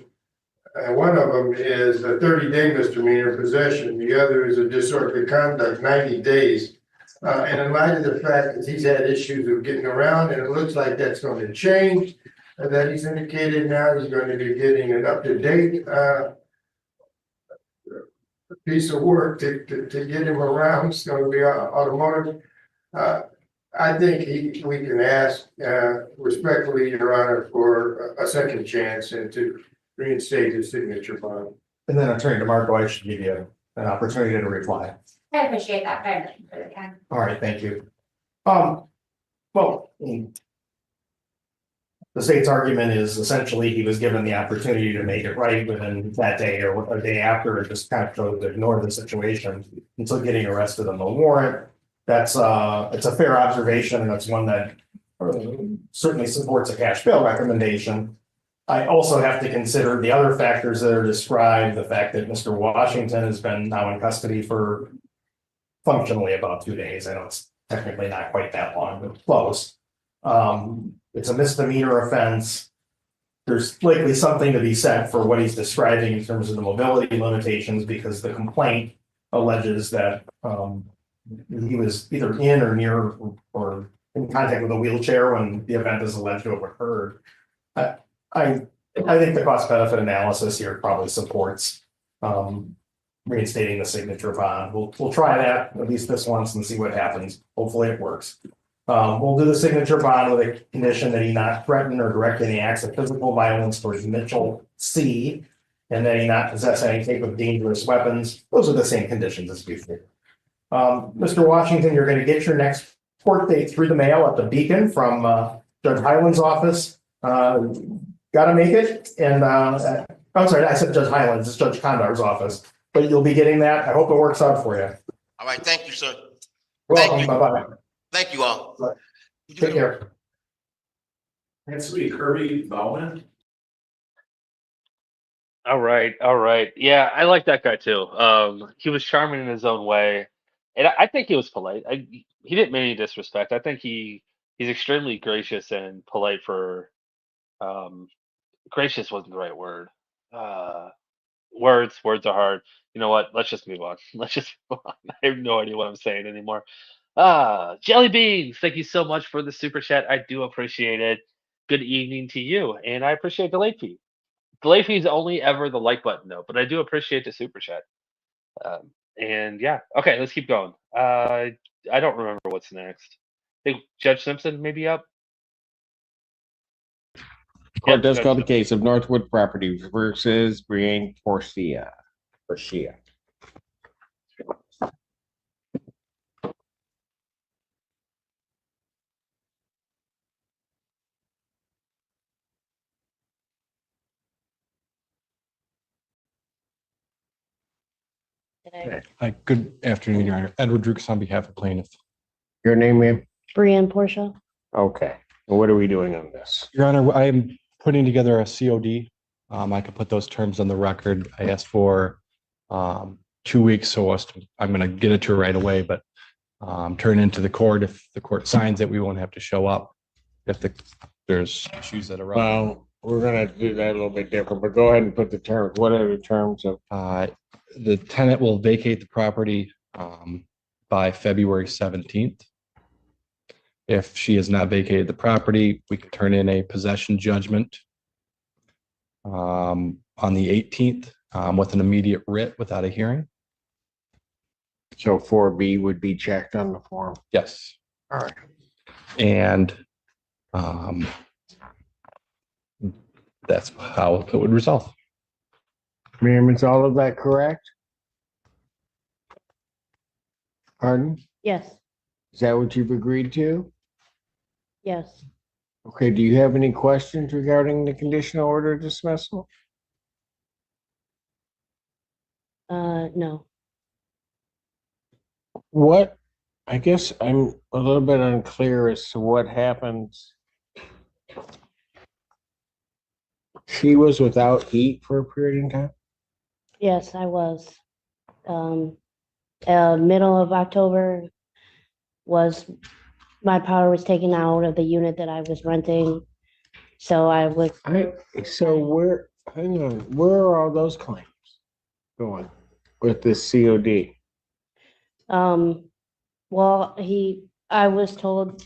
O: One of them is a 30-day misdemeanor possession. The other is a disorderly conduct, 90 days. And in light of the fact that he's had issues of getting around, and it looks like that's going to change, that he's indicated now he's going to be getting an up-to-date piece of work to get him around. It's going to be automotive. I think we can ask respectfully, Your Honor, for a second chance and to reinstate his signature bond.
M: And then Attorney DeMarco, I should give you an opportunity to reply.
N: I appreciate that very much.
M: All right, thank you. Well, the state's argument is essentially he was given the opportunity to make it right within that day or a day after, and just kind of chose to ignore the situation until getting arrested on the warrant. That's it's a fair observation, and it's one that certainly supports a cash bail recommendation. I also have to consider the other factors that are described, the fact that Mr. Washington has been now in custody for functionally about 2 days. I know it's technically not quite that long, but close. It's a misdemeanor offense. There's likely something to be said for what he's describing in terms of the mobility limitations, because the complaint alleges that he was either in or near or in contact with a wheelchair when the event is alleged to have occurred. I think the cost benefit analysis here probably supports reinstating the signature bond. We'll try that at least this once and see what happens. Hopefully it works. We'll do the signature bond with a condition that he not threaten or direct any acts of physical violence towards Mitchell C. And that he not possess any type of dangerous weapons. Those are the same conditions as before. Mr. Washington, you're going to get your next court date through the mail at the Beacon from Judge Highland's office. Gotta make it. And I'm sorry, I said Judge Highland's, it's Judge Condar's office. But you'll be getting that. I hope it works out for you.
P: All right, thank you, sir.
M: Welcome. Bye-bye.
P: Thank you all.
M: Take care.
B: That's sweet, Kirby Bowman.
A: All right. Yeah, I like that guy too. He was charming in his own way, and I think he was polite. He didn't mean any disrespect. I think he's extremely gracious and polite for. Gracious wasn't the right word. Words are hard. You know what? Let's just move on. Let's just move on. I have no idea what I'm saying anymore. Jelly Beans, thank you so much for the super chat. I do appreciate it. Good evening to you, and I appreciate the late fee. The late fee is only ever the like button though, but I do appreciate the super chat. And yeah, okay, let's keep going. I don't remember what's next. I think Judge Simpson may be up.
Q: Court does call the case of Northwood Properties versus Brian Porcia.
R: Good afternoon, Your Honor. Edward Drukes on behalf of plaintiff.
Q: Your name, ma'am?
S: Brianne Portia.
Q: Okay. And what are we doing on this?
R: Your Honor, I am putting together a COD. I could put those terms on the record. I asked for 2 weeks, so I'm going to get it to her right away, but turn into the court. If the court signs it, we won't have to show up. If there's issues that arise.
Q: Well, we're going to do that a little bit different, but go ahead and put the terms. What are the terms of?
R: The tenant will vacate the property by February 17th. If she has not vacated the property, we can turn in a possession judgment on the 18th with an immediate writ without a hearing.
Q: So 4B would be checked on the form?
R: Yes.
Q: All right.
R: And that's how it would resolve.
Q: Ma'am, is all of that correct? Pardon?
S: Yes.
Q: Is that what you've agreed to?
S: Yes.
Q: Okay, do you have any questions regarding the conditional order dismissal?
S: No.
Q: What, I guess I'm a little bit unclear as to what happens. She was without heat for a period of time?
S: Yes, I was. Middle of October was my power was taken out of the unit that I was renting. So I was.
Q: Hang on, where are all those claims going with this COD?
S: Well, I was told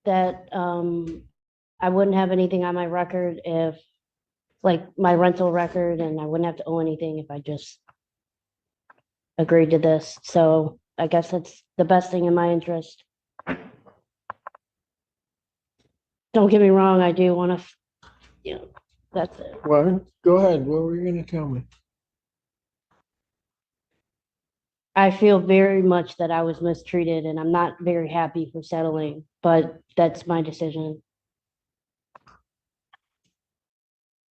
S: that I wouldn't have anything on my record if, like my rental record, and I wouldn't have to owe anything if I just agreed to this. So I guess it's the best thing in my interest. Don't get me wrong, I do want to, that's it.
Q: Well, go ahead. What were you going to tell me?
S: I feel very much that I was mistreated and I'm not very happy for settling, but that's my decision.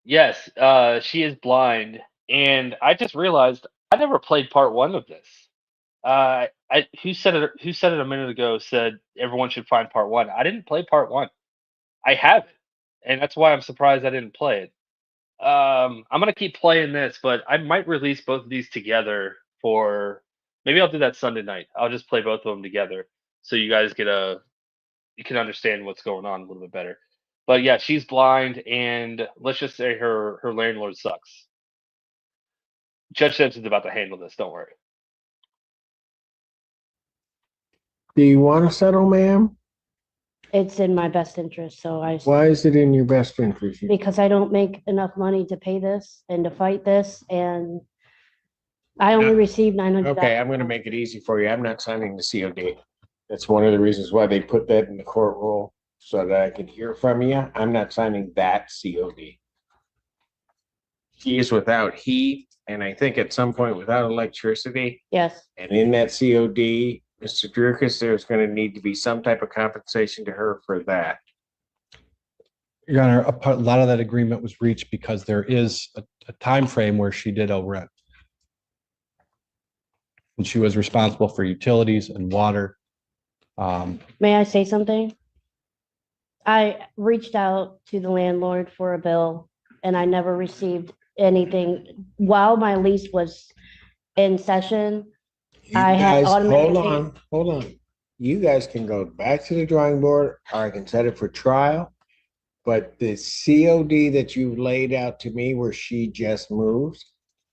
A: Yes, she is blind, and I just realized I never played part one of this. Who said it a minute ago? Said everyone should find part one. I didn't play part one. I have it, and that's why I'm surprised I didn't play it. I'm gonna keep playing this, but I might release both of these together for maybe I'll do that Sunday night. I'll just play both of them together, so you guys you can understand what's going on a little bit better. But yeah, she's blind, and let's just say her landlord sucks. Judge Simpson's about to handle this. Don't worry.
Q: Do you want to settle, ma'am?
S: It's in my best interest, so
Q: Why is it in your best interest?
S: because I don't make enough money to pay this and to fight this, and I only received $900.
Q: Okay, I'm gonna make it easy for you. I'm not signing the COD. That's one of the reasons why they put that in the court rule, so that I can hear from you. I'm not signing that COD. He is without heat, and I think at some point without electricity.
S: Yes.
Q: And in that COD, Mr. Durkis, there's gonna need to be some type of compensation to her for that.
R: Your Honor, a lot of that agreement was reached because there is a time frame where she did owe rent. And she was responsible for utilities and water.
S: May I say something? I reached out to the landlord for a bill and I never received anything. While my lease was in session, I had automatically.
Q: Hold on. You guys can go back to the drawing board, or I can set it for trial. But the COD that you laid out to me where she just moved,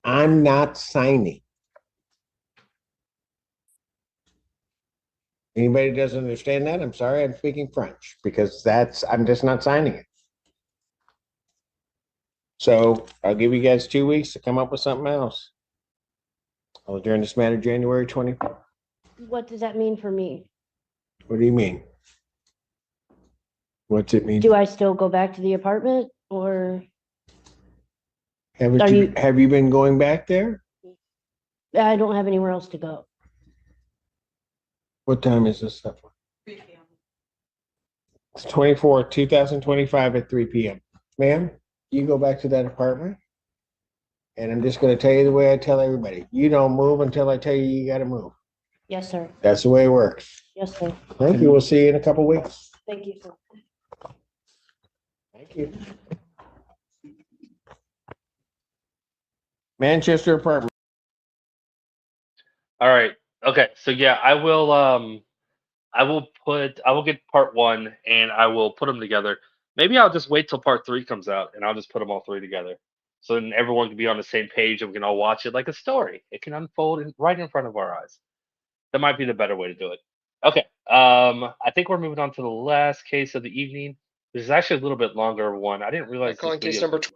Q: I'm not signing. Anybody doesn't understand that? I'm sorry, I'm speaking French, because I'm just not signing it. So I'll give you guys 2 weeks to come up with something else. I'll adjourn this matter January 24th.
S: What does that mean for me?
Q: What do you mean? What's it mean?
S: Do I still go back to the apartment or?
Q: Have you been going back there?
S: I don't have anywhere else to go.
Q: What time is this stuff? 3 p.m. It's 24, 2025 at 3 p.m. Ma'am, you go back to that apartment. And I'm just going to tell you the way I tell everybody. You don't move until I tell you got to move.
S: Yes, sir.
Q: That's the way it works.
S: Yes, sir.
Q: Thank you. We'll see you in a couple weeks.
S: Thank you, sir.
Q: Thank you. Manchester apartment.
A: All right. Okay. So yeah, I will get part 1 and I will put them together. Maybe I'll just wait till part 3 comes out and I'll just put them all 3 together. So then everyone can be on the same page and we can all watch it like a story. It can unfold right in front of our eyes. That might be the better way to do it. Okay. I think we're moving on to the last case of the evening. This is actually a little bit longer one. I didn't realize.
T: Calling
A: this
T: case
A: video-
T: number.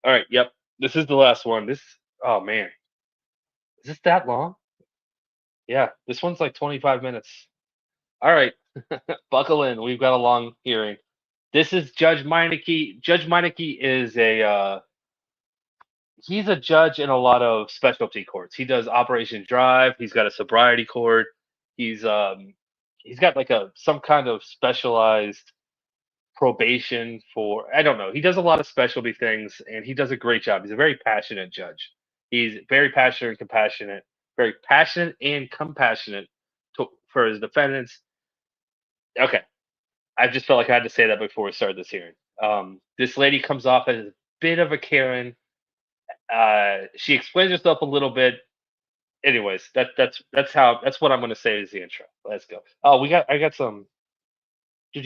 A: All right. Yep. This is the last one. Oh man. Is this that long? Yeah. This one's like 25 minutes. All right. Buckle in. We've got a long hearing. This is Judge Meineke. Judge Meineke is he's a judge in a lot of specialty courts. He does Operation Drive. He's got a sobriety court. He's got like some kind of specialized probation for, I don't know. He does a lot of specialty things and he does a great job. He's a very passionate judge. He's very passionate and compassionate for his defendants. Okay. I just felt like I had to say that before we started this hearing. This lady comes off as a bit of a Karen. She explains herself a little bit. Anyways, that's what I'm gonna say is the intro. Let's go. Oh, I got some. Yeah,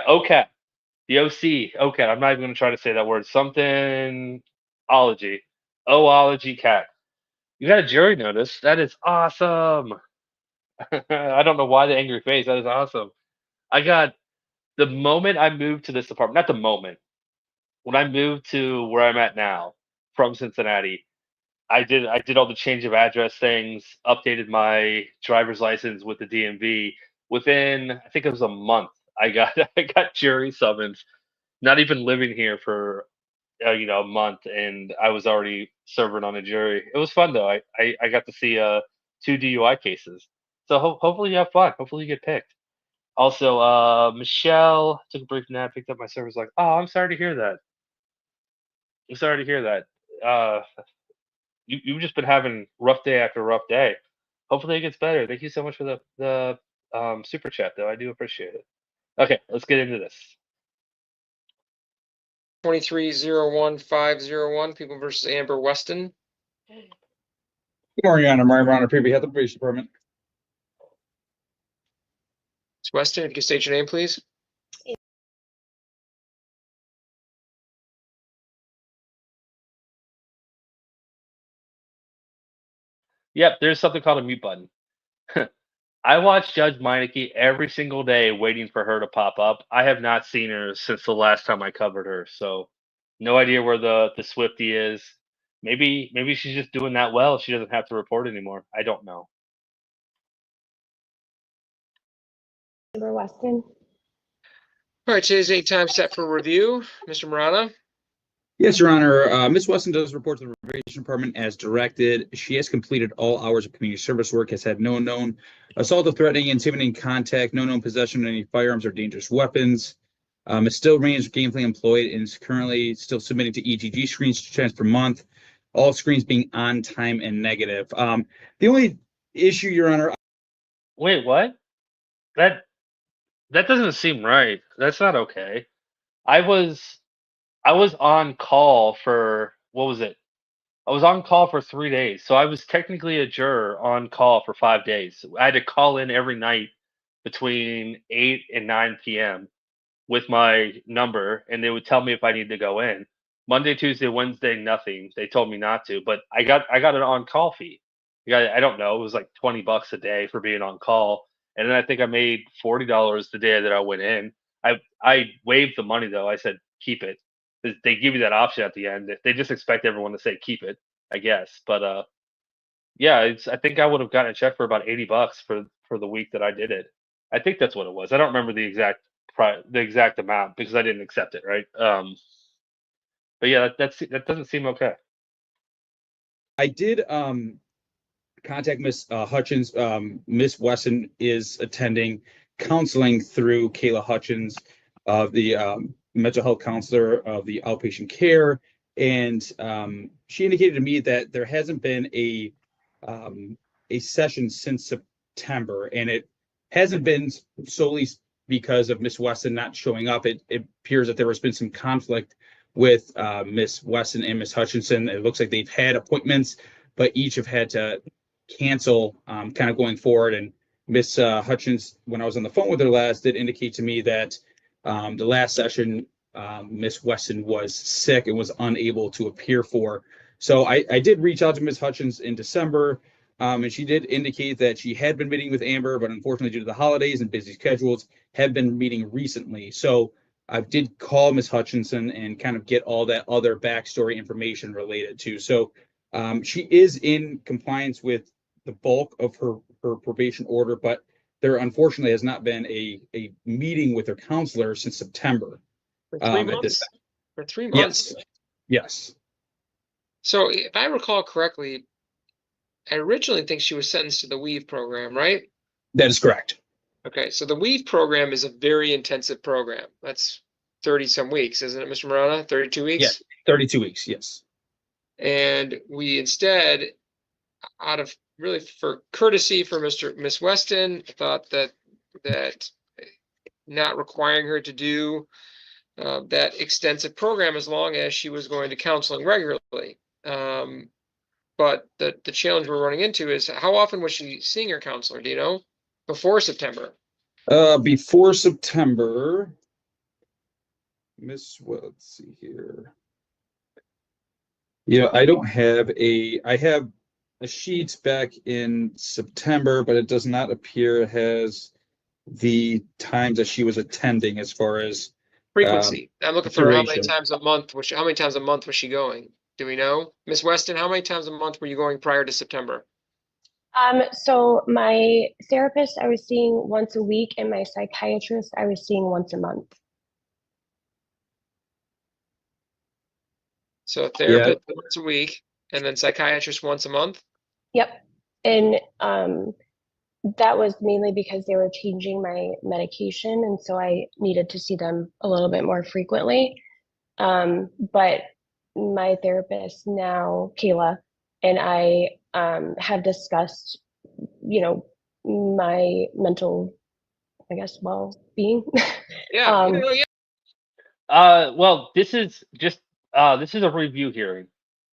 A: OCAT. The OC. OCAT. I'm not even gonna try to say that word. Something ology. O-ology cat. You got a jury notice. That is awesome. I don't know why the angry face. That is awesome. I got the moment I moved to this apartment, not the moment, when I moved to where I'm at now from Cincinnati, I did all the change of address things, updated my driver's license with the DMV. Within, I think it was a month, I got I got jury summons. Not even living here for a month, and I was already serving on a jury. It was fun though. I got to see 2 DUI cases. So hopefully you have fun. Hopefully you get picked. Also, Michelle took a brief nap, picked up my server's like, oh, I'm sorry to hear that. I'm sorry to hear that. You've just been having rough day after rough day. Hopefully it gets better. Thank you so much for the super chat, though. I do appreciate it. Okay, let's get into this.
T: 23-01-501, People versus Amber Weston.
U: Good morning, Your Honor. Marunich, PB Health Police Department.
T: Ms. Weston, if you can state your name, please.
A: Yep, there's something called a mute button. I watch Judge Meineke every single day waiting for her to pop up. I have not seen her since the last time I covered her, so no idea where the Swiftie is. Maybe she's just doing that well. She doesn't have to report anymore. I don't know.
D: Amber Weston.
T: All right, today's date time set for review. Mr. Marana.
U: Yes, Your Honor. Ms. Weston does report to the probation department as directed. She has completed all hours of community service work, has had no known assault or threatening, intimidating contact, no known possession of any firearms or dangerous weapons. Is still remains gainfully employed and is currently still submitting to EGG screens 2 times per month. All screens being on time and negative. The only issue, Your Honor.
A: Wait, what? That doesn't seem right. That's not okay. I was on call for what was it? I was on call for 3 days, so I was technically a juror on call for 5 days. I had to call in every night between 8 and 9 p.m. with my number, and they would tell me if I needed to go in. Monday, Tuesday, Wednesday, nothing. They told me not to, but I got an on call fee. I don't know. It was like $20 a day for being on call, and then I think I made $40 the day that I went in. I waived the money though. I said keep it. They give you that option at the end. They just expect everyone to say keep it, I guess. But yeah, I think I would have gotten a check for about $80 for the week that I did it. I think that's what it was. I don't remember the exact amount because I didn't accept it, right? But yeah, that doesn't seem okay.
U: I did contact Miss Hutchins. Miss Wesson is attending counseling through Kayla Hutchins, the mental health counselor of the outpatient care, and she indicated to me that there hasn't been a session since September, and it hasn't been solely because of Miss Wesson not showing up. It appears that there has been some conflict with Miss Wesson and Miss Hutchinson. It looks like they've had appointments, but each have had to cancel kind of going forward. And Miss Hutchins, when I was on the phone with her last, did indicate to me that the last session, Miss Wesson was sick and was unable to appear for. So I did reach out to Miss Hutchins in December, and she did indicate that she had been meeting with Amber, but unfortunately due to the holidays and busy schedules, had been meeting recently. So I did call Miss Hutchinson and kind of get all that other backstory information related to. So she is in compliance with the bulk of her probation order, but there unfortunately has not been a meeting with her counselor since September.
T: For 3 months? For 3 months?
U: Yes.
T: So if I recall correctly, I originally think she was sentenced to the Weave program, right?
U: That is correct.
T: Okay, so the Weave program is a very intensive program. That's 30 some weeks, isn't it, Mr. Marana? 32 weeks?
U: Yes, 32 weeks, yes.
T: And we instead, out of really for courtesy for Miss Weston, thought that not requiring her to do that extensive program as long as she was going to counseling regularly. But the challenge we're running into is how often was she seeing her counselor? Do you know? Before September?
U: Before September, let's see here. Yeah, I don't have I have a sheet back in September, but it does not appear it has the times that she was attending as far as
T: frequency. I'm looking for how many
U: duration.
T: times a month was she going? Do we know? Miss Weston, how many times a month were you going prior to September?
D: So my therapist I was seeing once a week, and my psychiatrist I was seeing once a month.
T: So therapist once a week, and then psychiatrist once a month?
D: Yep. And that was mainly because they were changing my medication, and so I needed to see them a little bit more frequently. But my therapist now, Kayla, and I have discussed, my mental, I guess, well-being.
T: Yeah.
A: Well, this is a review hearing,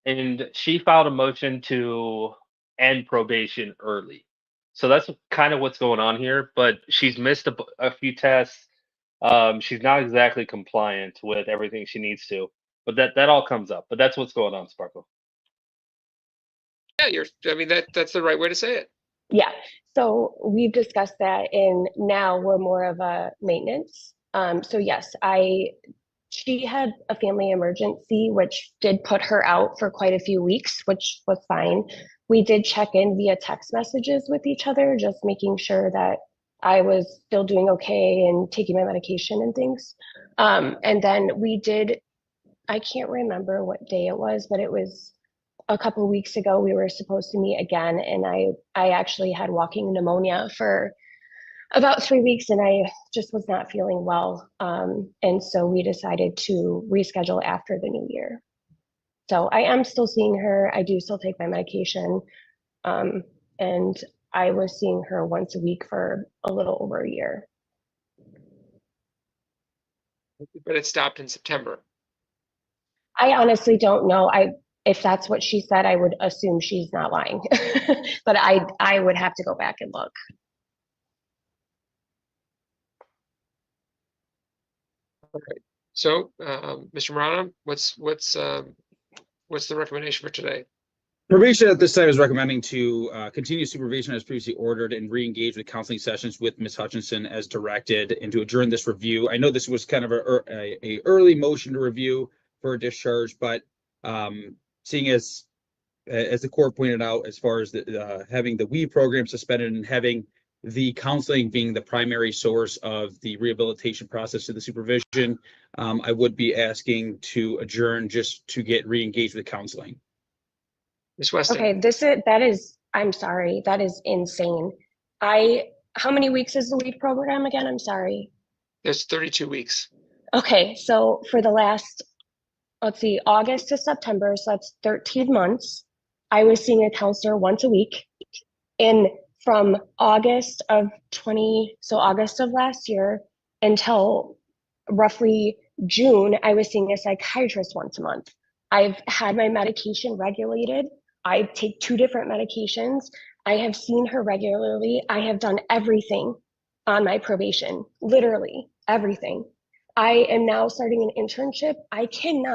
A: and she filed a motion to end probation early. So that's kind of what's going on here. But she's missed a few tests. She's not exactly compliant with everything she needs to. But that all comes up. But that's what's going on, Sparkle.
T: Yeah, that's the right way to say it.
D: Yeah. So we've discussed that, and now we're more of a maintenance. So yes, I she had a family emergency, which did put her out for quite a few weeks, which was fine. We did check in via text messages with each other, just making sure that I was still doing okay and taking my medication and things. And then we did, I can't remember what day it was, but it was a couple of weeks ago. We were supposed to meet again, and I actually had walking pneumonia for about 3 weeks, and I just was not feeling well. And so we decided to reschedule after the new year. So I am still seeing her. I do still take my medication. And I was seeing her once a week for a little over a year.
T: But it stopped in September.
D: I honestly don't know. If that's what she said, I would assume she's not lying. But I would have to go back and look.
T: Okay. So, Mr. Marana, what's the recommendation for today?
U: Probation at this time is recommending to continue supervision as previously ordered and re-engage with counseling sessions with Ms. Hutchinson as directed, and to adjourn this review. I know this was kind of a early motion to review for a discharge, but seeing as the court pointed out, as far as having the WE program suspended and having the counseling being the primary source of the rehabilitation process to the supervision, I would be asking to adjourn just to get re-engaged with counseling.
T: Ms. Weston.
D: Okay, I'm sorry, that is insane. How many weeks is the WE program again? I'm sorry.
T: There's 32 weeks.
D: Okay, so for the last, let's see, August to September, so that's 13 months, I was seeing a counselor once a week. And from August of last year until roughly June, I was seeing a psychiatrist once a month. I've had my medication regulated. I take 2 different medications. I have seen her regularly. I have done everything on my probation, literally everything. I am now starting an internship. I can't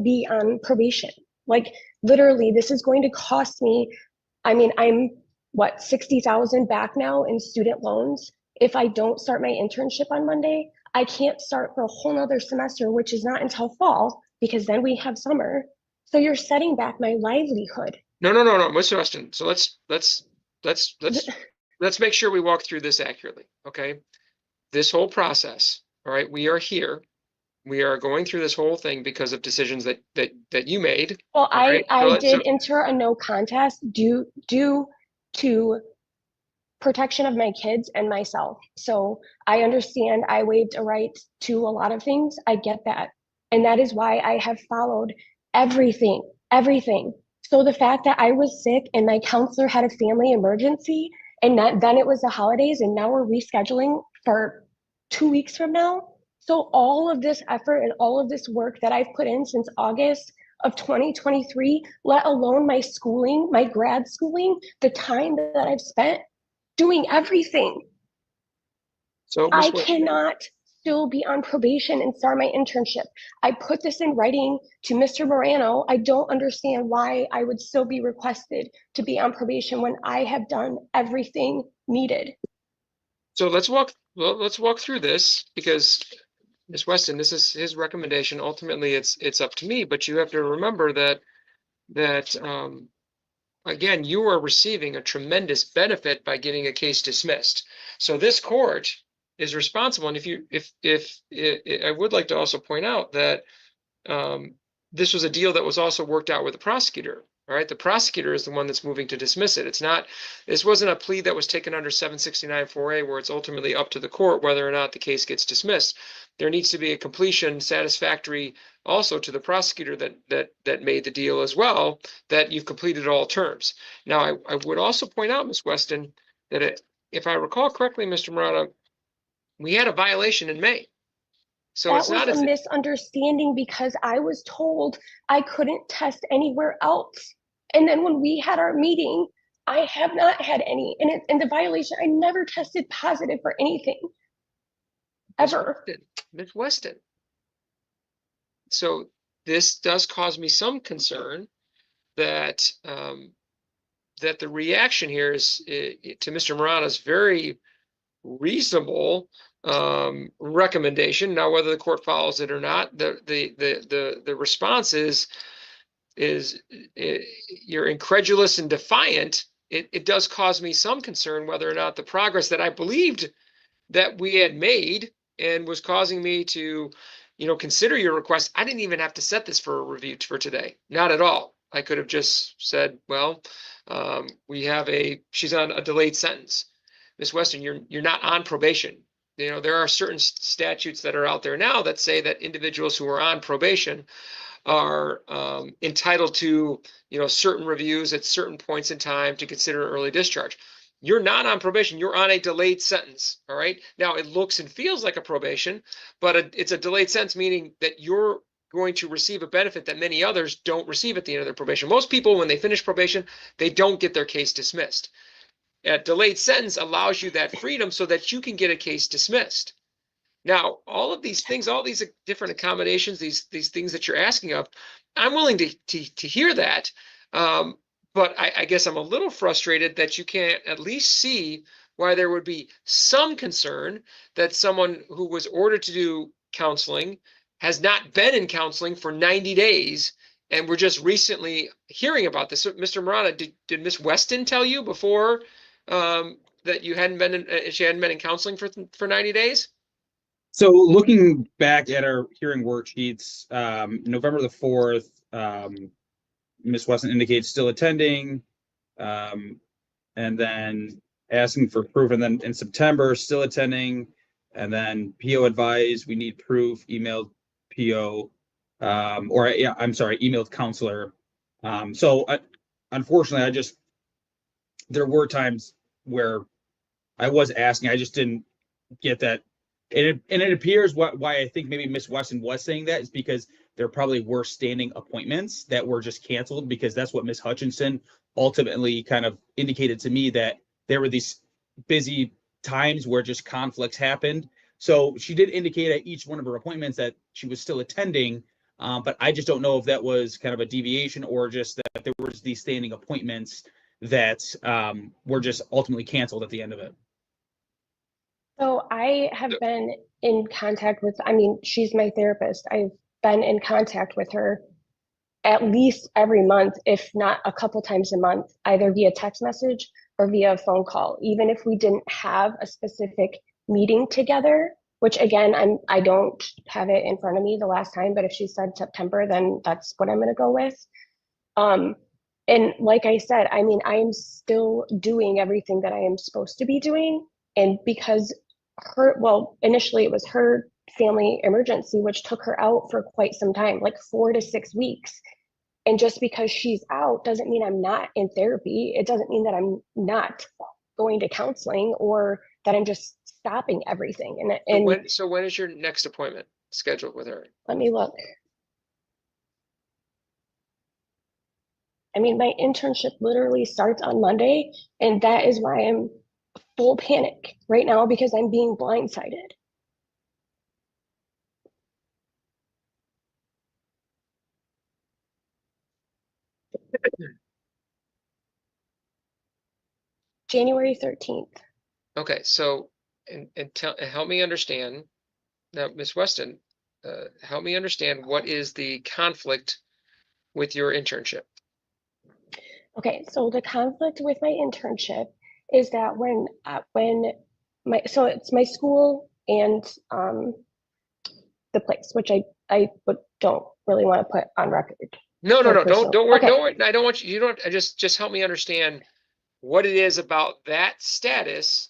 D: be on probation. Like, literally, this is going to cost me, I mean, I'm what, 60,000 back now in student loans. If I don't start my internship on Monday, I can't start for a whole nother semester, which is not until fall, because then we have summer. So you're setting back my livelihood.
T: No, Mr. Weston. So let's make sure we walk through this accurately. Okay. This whole process, all right, we are here. We are going through this whole thing because of decisions that you made.
D: Well, I did enter a no contest due to protection of my kids and myself. So I understand I waived a right to a lot of things. I get that. And that is why I have followed everything. So the fact that I was sick and my counselor had a family emergency, and then it was the holidays, and now we're rescheduling for 2 weeks from now. So all of this effort and all of this work that I've put in since August of 2023, let alone my schooling, my grad schooling, the time that I've spent doing everything.
T: So
D: I cannot still be on probation and start my internship. I put this in writing to Mr. Morano. I don't understand why I would still be requested to be on probation when I have done everything needed.
T: So let's walk through this, because Ms. Weston, this is his recommendation. Ultimately, it's up to me, but you have to remember that again, you are receiving a tremendous benefit by getting a case dismissed. So this court is responsible. And I would like to also point out that this was a deal that was also worked out with the prosecutor. All right, the prosecutor is the one that's moving to dismiss it. This wasn't a plea that was taken under 769-4A, where it's ultimately up to the court whether or not the case gets dismissed. There needs to be a completion satisfactory also to the prosecutor that made the deal as well, that you've completed all terms. Now, I would also point out, Ms. Weston, that if I recall correctly, Mr. Murata, we had a violation in May. So
D: that
T: it's not
D: was a misunderstanding, because I was told I couldn't test anywhere else. And then when we had our meeting, I have not had any. And the violation, I never tested positive for anything. Ever.
T: Ms. Weston. So this does cause me some concern that that the reaction here is to Mr. Morano's very reasonable recommendation. Now, whether the court follows it or not, the response is you're incredulous and defiant. It does cause me some concern whether or not the progress that I believed that we had made and was causing me to, consider your request. I didn't even have to set this for a review for today. Not at all. I could have just said, well, she's on a delayed sentence. Ms. Weston, you're not on probation. There are certain statutes that are out there now that say that individuals who are on probation are entitled to, certain reviews at certain points in time to consider early discharge. You're not on probation. You're on a delayed sentence. All right. Now it looks and feels like a probation, but it's a delayed sentence, meaning that you're going to receive a benefit that many others don't receive at the end of their probation. Most people, when they finish probation, they don't get their case dismissed. A delayed sentence allows you that freedom so that you can get a case dismissed. Now, all of these things, all these different accommodations, these things that you're asking of, I'm willing to hear that. But I guess I'm a little frustrated that you can't at least see why there would be some concern that someone who was ordered to do counseling has not been in counseling for 90 days. And we're just recently hearing about this. So, Mr. Marana, did Ms. Weston tell you before that she hadn't been in counseling for 90 days?
U: So looking back at our hearing worksheets, November the 4th, Ms. Weston indicates still attending, and then asking for proof. And then in September, still attending, and then PO advised we need proof, emailed PO, emailed counselor. Unfortunately, there were times where I was asking, I just didn't get that. And it appears why I think maybe Miss Weston was saying that is because there probably were standing appointments that were just canceled, because that's what Miss Hutchinson ultimately kind of indicated to me, that there were these busy times where just conflicts happened. So she did indicate at each one of her appointments that she was still attending, but I just don't know if that was kind of a deviation or just that there was these standing appointments that were just ultimately canceled at the end of it.
D: So I have been in contact with, she's my therapist. I've been in contact with her at least every month, if not a couple times a month, either via text message or via phone call, even if we didn't have a specific meeting together, which again, I don't have it in front of me the last time, but if she said September, then that's what I'm going to go with. And like I said, I am still doing everything that I am supposed to be doing. And because initially it was her family emergency, which took her out for quite some time, like 4 to 6 weeks. And just because she's out doesn't mean I'm not in therapy. It doesn't mean that I'm not going to counseling or that I'm just stopping everything.
T: So when is your next appointment scheduled with her?
D: Let me look. My internship literally starts on Monday, and that is why I'm full panic right now, because I'm being blindsided. January 13th.
T: Okay, so help me understand now, Ms. Weston. Help me understand what is the conflict with your internship.
D: Okay, so the conflict with my internship is that so it's my school and the place, which I don't really want to put on record.
T: No, don't worry, okay. Don't worry. I don't want you just help me understand what it is about that status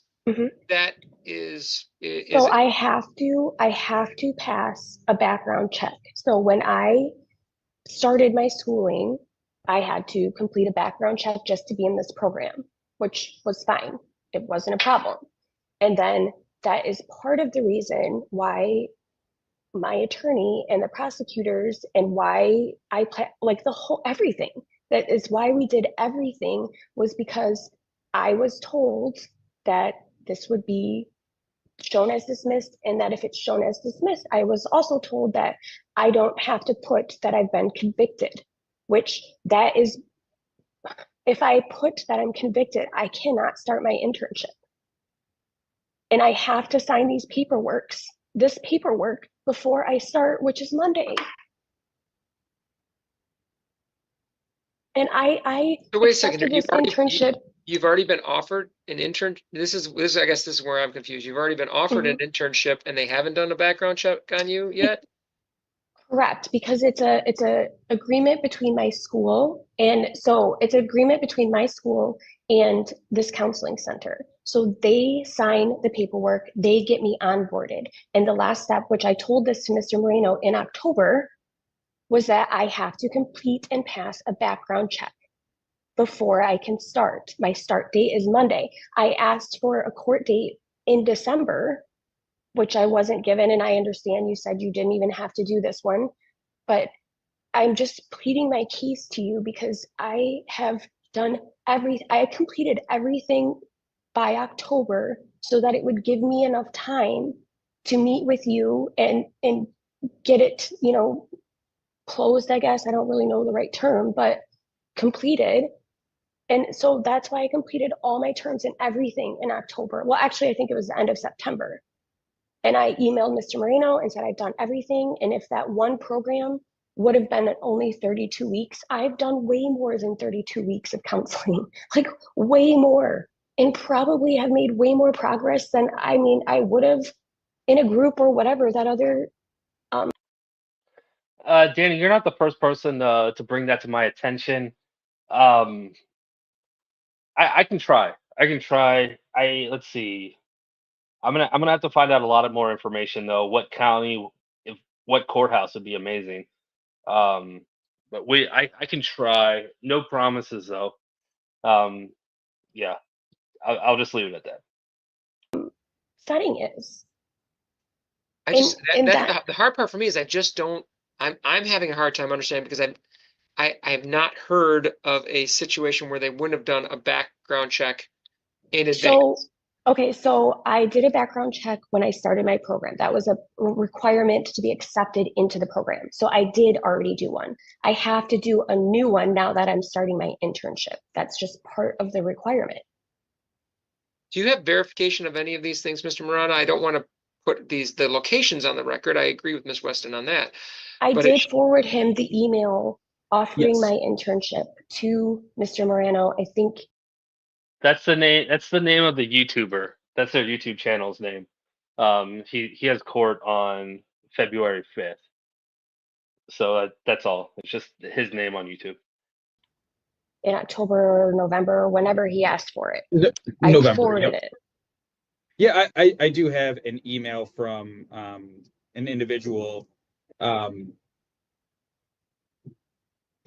T: that is
D: so I have to pass a background check. So when I started my schooling, I had to complete a background check just to be in this program, which was fine. It wasn't a problem. And then that is part of the reason why my attorney and the prosecutors and why everything. That is why we did everything, was because I was told that this would be shown as dismissed, and that if it's shown as dismissed, I was also told that I don't have to put that I've been convicted, which that is, if I put that I'm convicted, I cannot start my internship. And I have to sign this paperwork before I start, which is Monday. And I
T: So wait a second
D: accepted
T: here.
D: this internship.
T: You've already been offered an intern. I guess this is where I'm confused. You've already been offered an internship and they haven't done a background check on you yet?
D: Correct, because it's a agreement between my school, and so it's an agreement between my school and this counseling center. So they sign the paperwork, they get me onboarded. And the last step, which I told this to Mr. Moreno in October, was that I have to complete and pass a background check before I can start. My start date is Monday. I asked for a court date in December, which I wasn't given, and I understand you said you didn't even have to do this one, but I'm just pleading my case to you because I have completed everything by October so that it would give me enough time to meet with you and get it, closed, I guess. I don't really know the right term, but completed. And so that's why I completed all my terms and everything in October. Well, actually, I think it was the end of September. And I emailed Mr. Moreno and said I've done everything. And if that one program would have been only 32 weeks, I've done way more than 32 weeks of counseling, like way more, and probably have made way more progress than I would have in a group or whatever that other.
A: Danny, you're not the first person to bring that to my attention. I can try. Let's see. I'm gonna have to find out a lot of more information though. What county, what courthouse would be amazing. But I can try. No promises though. Yeah, I'll just leave it at that.
D: Setting is.
T: The hard part for me is I just don't. I'm having a hard time understanding because I have not heard of a situation where they wouldn't have done a background check in advance.
D: So I did a background check when I started my program. That was a requirement to be accepted into the program. So I did already do one. I have to do a new one now that I'm starting my internship. That's just part of the requirement.
T: Do you have verification of any of these things, Mr. Marana? I don't want to put the locations on the record. I agree with Ms. Weston on that.
D: I did forward him the email offering my internship to Mr. Moreno. I think
A: that's the name of the YouTuber. That's their YouTube channel's name. He has court on February 5th. So that's all. It's just his name on YouTube.
D: In October or November, whenever he asked for it.
U: November,
D: I forwarded it.
U: Yeah, I do have an email from an individual.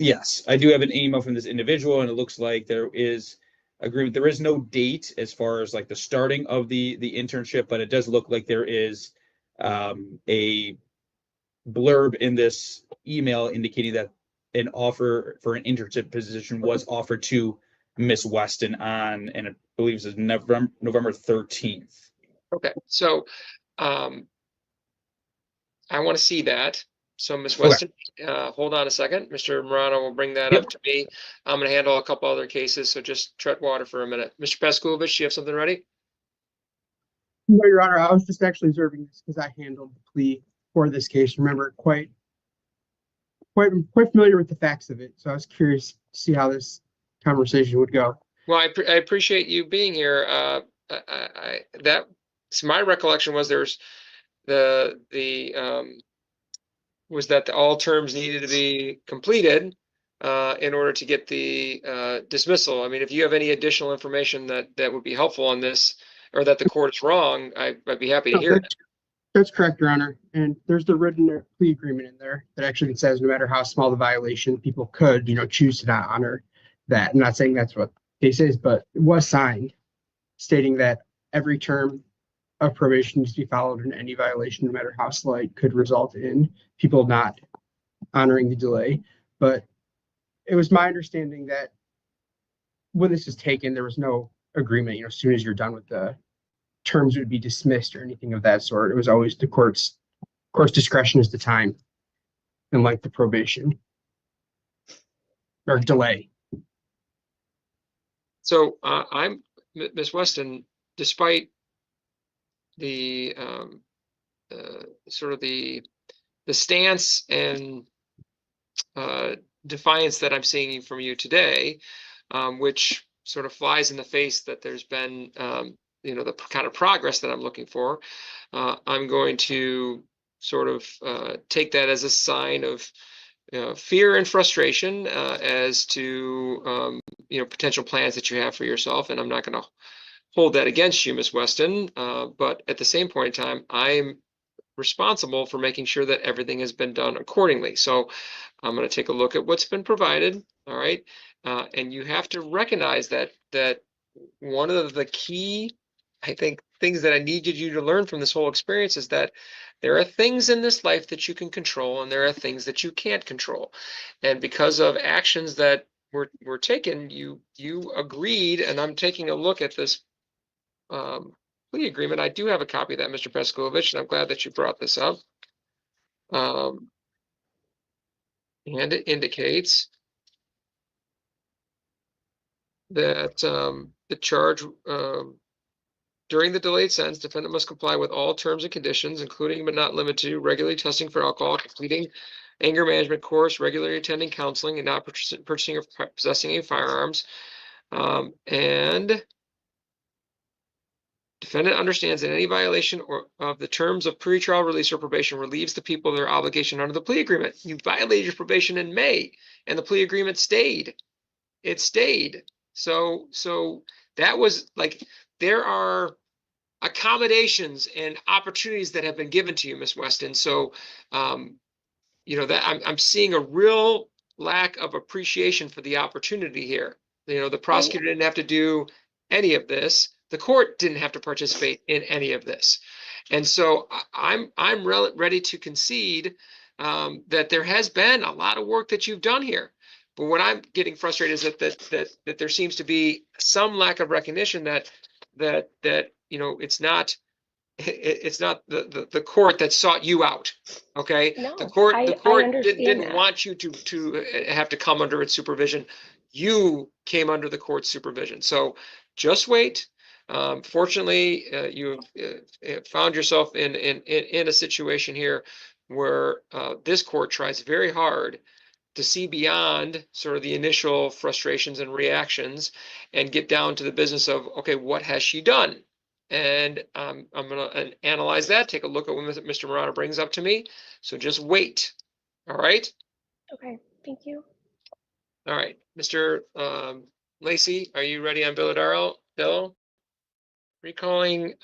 U: Yes, I do have an email from this individual, and it looks like there is agreement. There is no date as far as like the starting of the internship, but it does look like there is a blurb in this email indicating that an offer for an internship position was offered to Miss Weston on, and I believe it was November 13th.
T: Okay, so I want to see that. So Ms. Weston, hold on a second. Mr. Morano will bring that up to me. I'm going to handle a couple other cases, so just tread water for a minute. Mr. Paskulovich, you have something ready?
E: No, Your Honor, I was just actually observing this because I handled the plea for this case. Remember, quite familiar with the facts of it. So I was curious to see how this conversation would go.
T: Well, I appreciate you being here. So my recollection was there's was that all terms needed to be completed in order to get the dismissal. I mean, if you have any additional information that would be helpful on this, or that the court is wrong, I'd be happy to hear it.
E: That's correct, Your Honor. And there's the written plea agreement in there that actually says no matter how small the violation, people could, choose to not honor that. I'm not saying that's what the case is, but it was signed stating that every term of probation needs to be followed, and any violation, no matter how slight, could result in people not honoring the delay. But it was my understanding that when this is taken, there was no agreement, as soon as you're done with the terms would be dismissed or anything of that sort. It was always the court's discretion as to time and length of probation or delay.
T: So I'm Ms. Weston, despite the sort of the stance and defiance that I'm seeing from you today, which sort of flies in the face that there's been, the kind of progress that I'm looking for. I'm going to sort of take that as a sign of fear and frustration as to potential plans that you have for yourself, and I'm not going to hold that against you, Ms. Weston. But at the same point in time, I'm responsible for making sure that everything has been done accordingly. So I'm going to take a look at what's been provided. All right. And you have to recognize that one of the key, I think, things that I needed you to learn from this whole experience is that there are things in this life that you can control and there are things that you can't control. And because of actions that were taken, you agreed, and I'm taking a look at this plea agreement. I do have a copy of that, Mr. Peskovich, and I'm glad that you brought this up. And it indicates that the charge during the delayed sentence, defendant must comply with all terms and conditions, including but not limited to regularly testing for alcohol, completing anger management course, regularly attending counseling, and not purchasing or possessing any firearms. And defendant understands that any violation of the terms of pretrial release or probation relieves the people of their obligation under the plea agreement. You violated your probation in May, and the plea agreement stayed. It stayed. So that was like, there are accommodations and opportunities that have been given to you, Ms. Weston. So, that I'm seeing a real lack of appreciation for the opportunity here. The prosecutor didn't have to do any of this. The court didn't have to participate in any of this. And so I'm ready to concede that there has been a lot of work that you've done here. But what I'm getting frustrated is that there seems to be some lack of recognition that it's not the court that sought you out. Okay.
D: No,
T: the court
D: I understand
T: didn't
D: that.
T: want you to have to come under its supervision. You came under the court's supervision. So just wait. Fortunately, you found yourself in a situation here where this court tries very hard to see beyond sort of the initial frustrations and reactions and get down to the business of, okay, what has she done? And I'm going to analyze that, take a look at what Mr. Murata brings up to me. So just wait. All right.
D: Okay, thank you.
T: All right. Mr. Lacey, are you ready on Bill? Recalling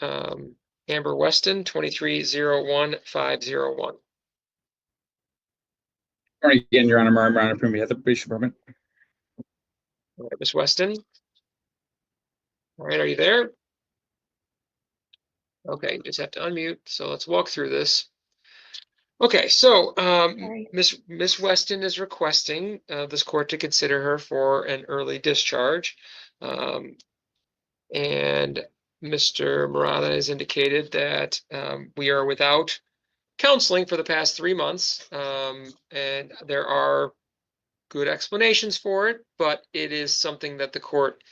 T: Amber Weston, 2301-501.
U: All right, again, Your Honor, Marunich from the Probation Department.
T: All right, Ms. Weston. All right, are you there? Okay, you just have to unmute. So let's walk through this. Okay, so Miss Weston is requesting this court to consider her for an early discharge. And Mr. Murata has indicated that we are without counseling for the past 3 months. And there are good explanations for it, but it is something that the court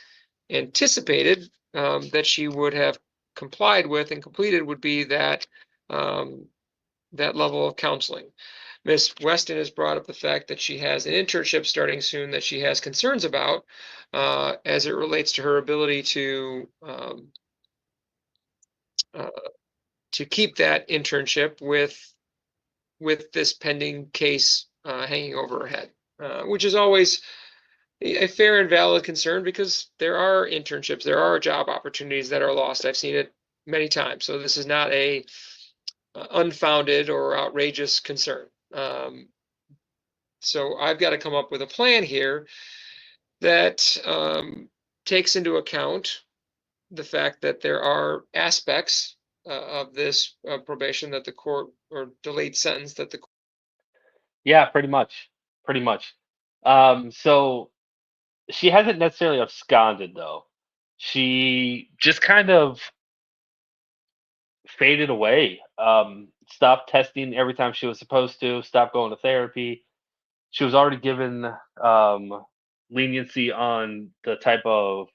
T: anticipated that she would have complied with and completed would be that that level of counseling. Ms. Weston has brought up the fact that she has an internship starting soon that she has concerns about as it relates to her ability to keep that internship with this pending case hanging over her head, which is always a fair and valid concern because there are internships, there are job opportunities that are lost. I've seen it many times. So this is not a unfounded or outrageous concern. So I've got to come up with a plan here that takes into account the fact that there are aspects of this probation that the court, or delayed sentence that the court.
A: Yeah, pretty much. So she hasn't necessarily absconded though. She just kind of faded away. Stopped testing every time she was supposed to, stopped going to therapy. She was already given leniency on the type of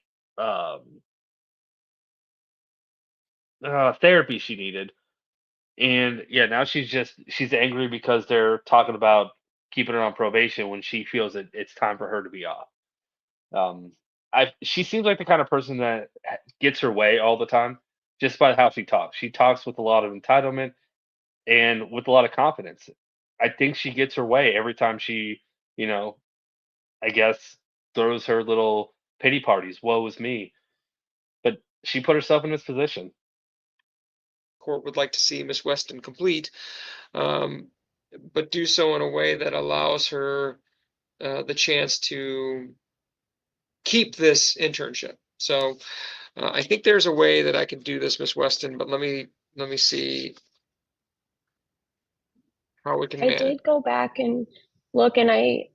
A: therapy she needed. And yeah, now she's angry because they're talking about keeping her on probation when she feels that it's time for her to be off. Um, she seems like the kind of person that gets her way all the time, just by how she talks. She talks with a lot of entitlement and with a lot of confidence. I think she gets her way every time she, you know, I guess throws her little pity parties. Woe is me. But she put herself in this position.
T: Court would like to see Miss Weston complete, but do so in a way that allows her the chance to keep this internship. So I think there's a way that I can do this, Miss Weston, but let me see how we can
D: I
T: manage.
D: did go back and look, and I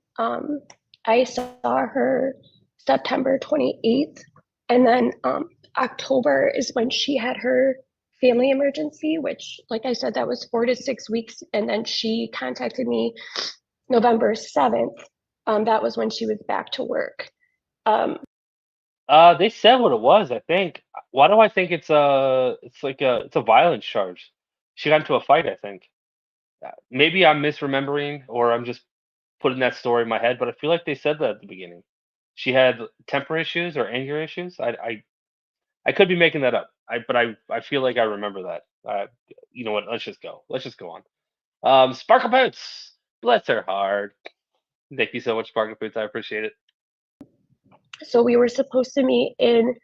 D: saw her September 28th, and then October is when she had her family emergency, which, like I said, that was 4 to 6 weeks, and then she contacted me November 7th. That was when she was back to work.
A: They said what it was, I think. Why do I think it's a violence charge? She got into a fight, I think. Maybe I'm misremembering or I'm just putting that story in my head, but I feel like they said that at the beginning. She had temper issues or anger issues. I could be making that up. I feel like I remember that. You know what? Let's just go. Let's just go on. Sparkle Boots, bless her heart. Thank you so much, Sparkle Boots. I appreciate it.
D: So we were supposed to meet in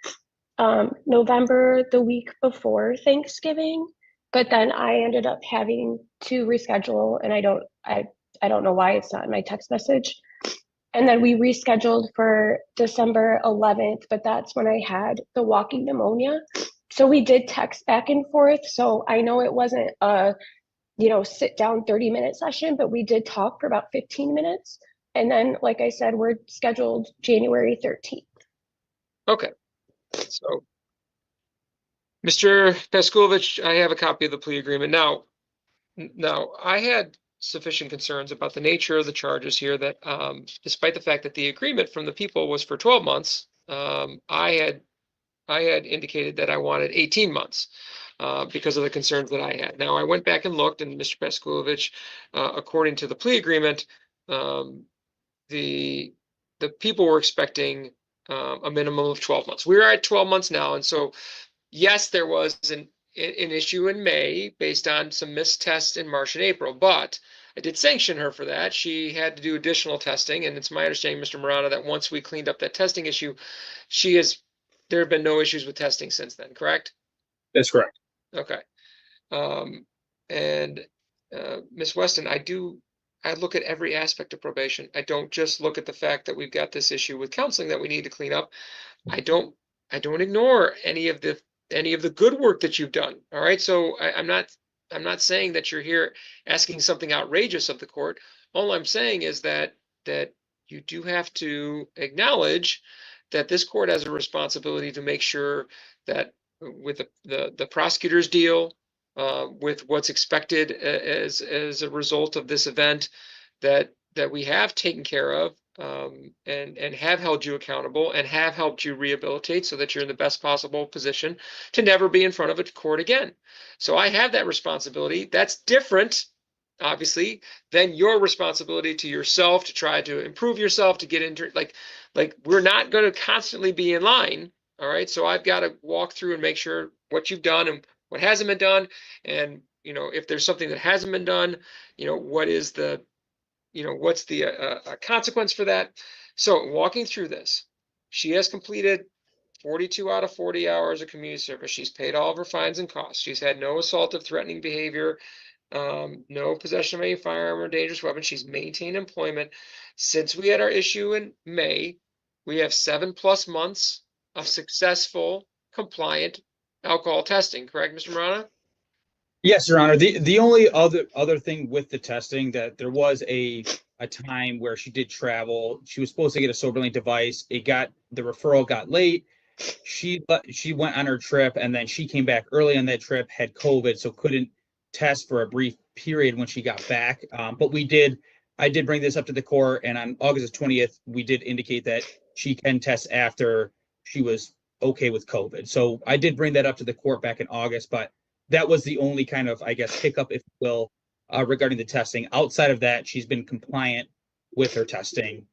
D: November, the week before Thanksgiving, but then I ended up having to reschedule, and I don't know why it's not in my text message. And then we rescheduled for December 11th, but that's when I had the walking pneumonia. So we did text back and forth. So I know it wasn't a, sit down 30-minute session, but we did talk for about 15 minutes. And then, like I said, we're scheduled January 13th.
T: Okay. So, Mr. Paskovich, I have a copy of the plea agreement. Now, I had sufficient concerns about the nature of the charges here that, despite the fact that the agreement from the people was for 12 months, I had indicated that I wanted 18 months because of the concerns that I had. Now, I went back and looked, and Mr. Paskovich, according to the plea agreement, the people were expecting a minimum of 12 months. We're at 12 months now, and so yes, there was an issue in May based on some missed tests in March and April, but I did sanction her for that. She had to do additional testing, and it's my understanding, Mr. Marana, that once we cleaned up that testing issue, there have been no issues with testing since then, correct?
U: That's correct.
T: Okay. And Ms. Weston, I look at every aspect of probation. I don't just look at the fact that we've got this issue with counseling that we need to clean up. I don't ignore any of the good work that you've done. All right. So I'm not saying that you're here asking something outrageous of the court. All I'm saying is that you do have to acknowledge that this court has a responsibility to make sure that with the prosecutor's deal, with what's expected as a result of this event, that we have taken care of, and have held you accountable and have helped you rehabilitate so that you're in the best possible position to never be in front of a court again. So I have that responsibility. That's different, obviously, than your responsibility to yourself to try to improve yourself, to get into like we're not going to constantly be in line. All right. So I've got to walk through and make sure what you've done and what hasn't been done. And, if there's something that hasn't been done, what's the consequence for that? So walking through this, she has completed 42 out of 40 hours of community service. She's paid all of her fines and costs. She's had no assaultive, threatening behavior, no possession of any firearm or dangerous weapon. She's maintained employment. Since we had our issue in May, we have 7+ months of successful, compliant alcohol testing. Correct, Mr. Marana?
U: Yes, Your Honor. The only other thing with the testing, that there was a time where she did travel. She was supposed to get a SoberLink device. The referral got late. She went on her trip, and then she came back early on that trip, had COVID, so couldn't test for a brief period when she got back. But I did bring this up to the court, and on August 20th, we did indicate that she can test after she was okay with COVID. So I did bring that up to the court back in August, but that was the only kind of, I guess, hiccup, if you will, regarding the testing. Outside of that, she's been compliant with her testing.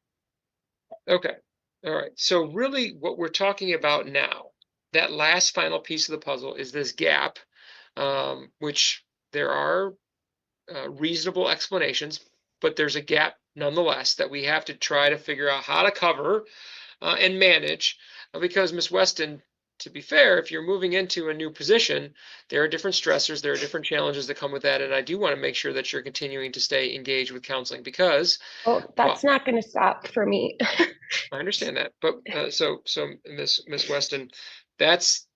T: Okay. All right. So really what we're talking about now, that last final piece of the puzzle is this gap, which there are reasonable explanations, but there's a gap nonetheless that we have to try to figure out how to cover and manage, because Ms. Weston, to be fair, if you're moving into a new position, there are different stressors, there are different challenges that come with that, and I do want to make sure that you're continuing to stay engaged with counseling because
D: that's not going to stop for me.
T: I understand that, but so Ms. Weston, that's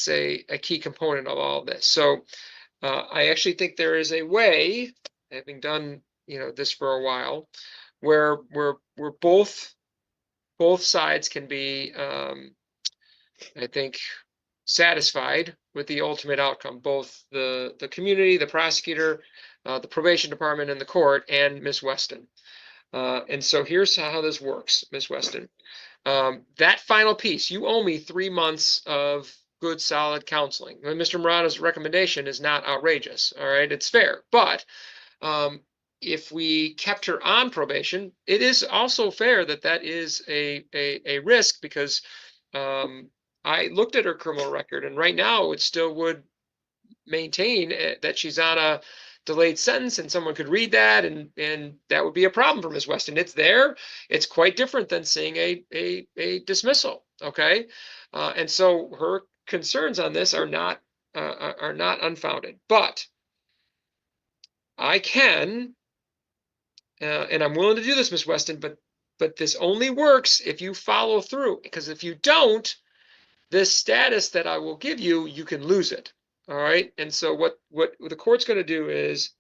T: a key component of all of this. So I actually think there is a way, having done this for a while, where both sides can be, I think, satisfied with the ultimate outcome. Both the community, the prosecutor, the probation department, and the court, and Ms. Weston. And so here's how this works, Ms. Weston. That final piece, you owe me 3 months of good, solid counseling. Mr. Marano's recommendation is not outrageous. All right, it's fair. But if we kept her on probation, it is also fair that is a risk, because I looked at her criminal record, and right now it still would maintain that she's on a delayed sentence, and someone could read that, and that would be a problem for Ms. Weston. It's there. It's quite different than seeing a dismissal. Okay, and so her concerns on this are not unfounded. But I can, and I'm willing to do this, Ms. Weston. But this only works if you follow through. Because if you don't, this status that I will give you, you can lose it. All right. And so what the court's going to do is,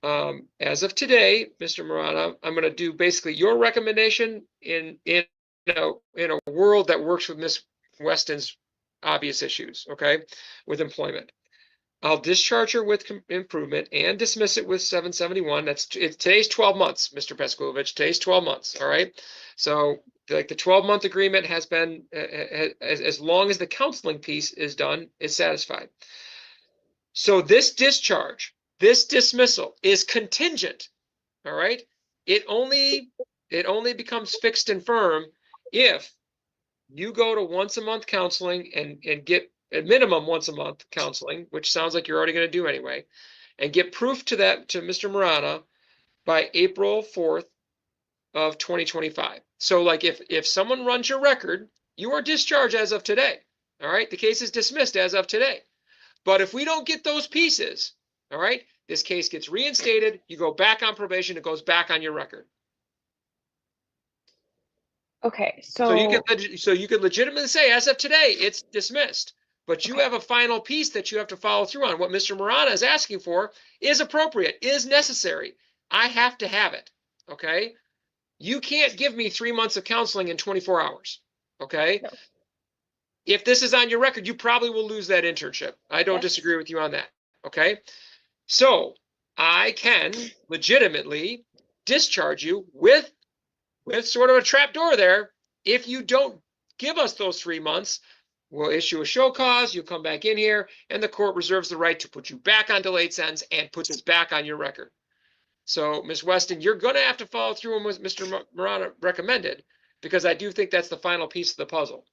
T: as of today, Mr. Marano, I'm going to do basically your recommendation in a world that works with Ms. Weston's obvious issues. Okay, with employment, I'll discharge her with improvement and dismiss it with 771. Today's 12 months, Mr. Peskovich. Today's 12 months. All right. So the 12-month agreement has been, as long as the counseling piece is done, is satisfied. So this discharge, this dismissal is contingent. All right. It only becomes fixed and firm if you go to once a month counseling and get at minimum once a month counseling, which sounds like you're already going to do anyway, and get proof to Mr. Marano by April 4th of 2025. So like if someone runs your record, you are discharged as of today. All right. The case is dismissed as of today. But if we don't get those pieces, all right, this case gets reinstated. You go back on probation. It goes back on your record.
D: Okay.
T: So you could legitimately say as of today, it's dismissed. But you have a final piece that you have to follow through on. What Mr. Marano is asking for is appropriate, is necessary. I have to have it. Okay. You can't give me 3 months of counseling in 24 hours. Okay. No. If this is on your record, you probably will lose that internship. I don't disagree with you on that. Okay. So I can legitimately discharge you with sort of a trap door there. If you don't give us those 3 months, we'll issue a show cause. You'll come back in here, and the court reserves the right to put you back on delayed sentence and put this back on your record. So, Ms. Weston, you're going to have to follow through on what Mr. Marano recommended, because I do think that's the final piece of the puzzle.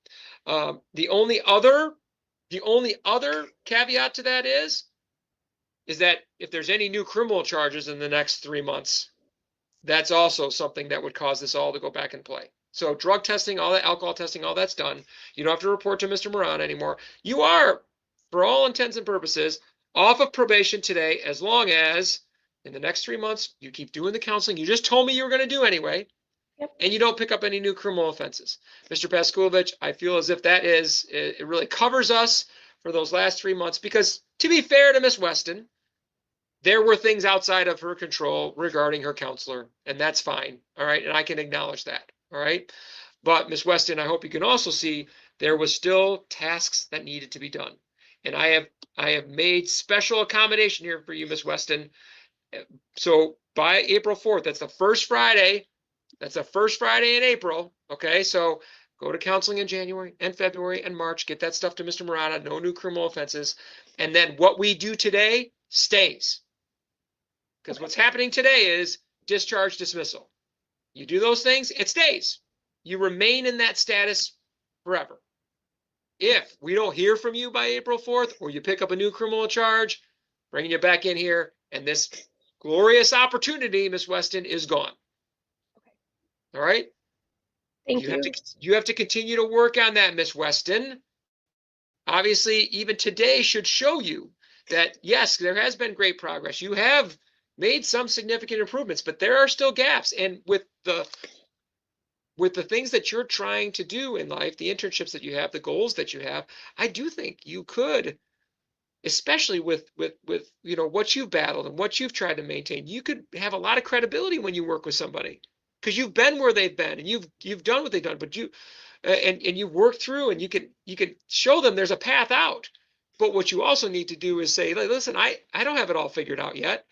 T: The only other caveat to that is that if there's any new criminal charges in the next 3 months, that's also something that would cause this all to go back in play. So drug testing, all that, alcohol testing, all that's done. You don't have to report to Mr. Marano anymore. You are, for all intents and purposes, off of probation today, as long as in the next 3 months you keep doing the counseling you just told me you were going to do anyway, and you don't pick up any new criminal offenses. Mr. Paskovich, I feel as if it really covers us for those last 3 months, because to be fair to Ms. Weston, there were things outside of her control regarding her counselor, and that's fine. All right. And I can acknowledge that. All right. But Ms. Weston, I hope you can also see there was still tasks that needed to be done. And I have made special accommodation here for you, Ms. Weston. So by April 4th, that's the first Friday. That's the first Friday in April. Okay. So Go to counseling in January and February and March. Get that stuff to Mr. Marana. No new criminal offenses. And then what we do today stays. Because what's happening today is discharge, dismissal. You do those things, it stays. You remain in that status forever. If we don't hear from you by April 4th, or you pick up a new criminal charge, bringing you back in here, and this glorious opportunity, Miss Weston, is gone. All right?
D: Thank you.
T: You have to continue to work on that, Miss Weston. Obviously, even today should show you that, yes, there has been great progress. You have made some significant improvements, but there are still gaps. And with the things that you're trying to do in life, the internships that you have, the goals that you have, I do think you could, especially with you know what you've battled and what you've tried to maintain, you could have a lot of credibility when you work with somebody because you've been where they've been and you've done what they've done, but you and you work through and you can show them there's a path out. But what you also need to do is say, listen, I don't have it all figured out yet.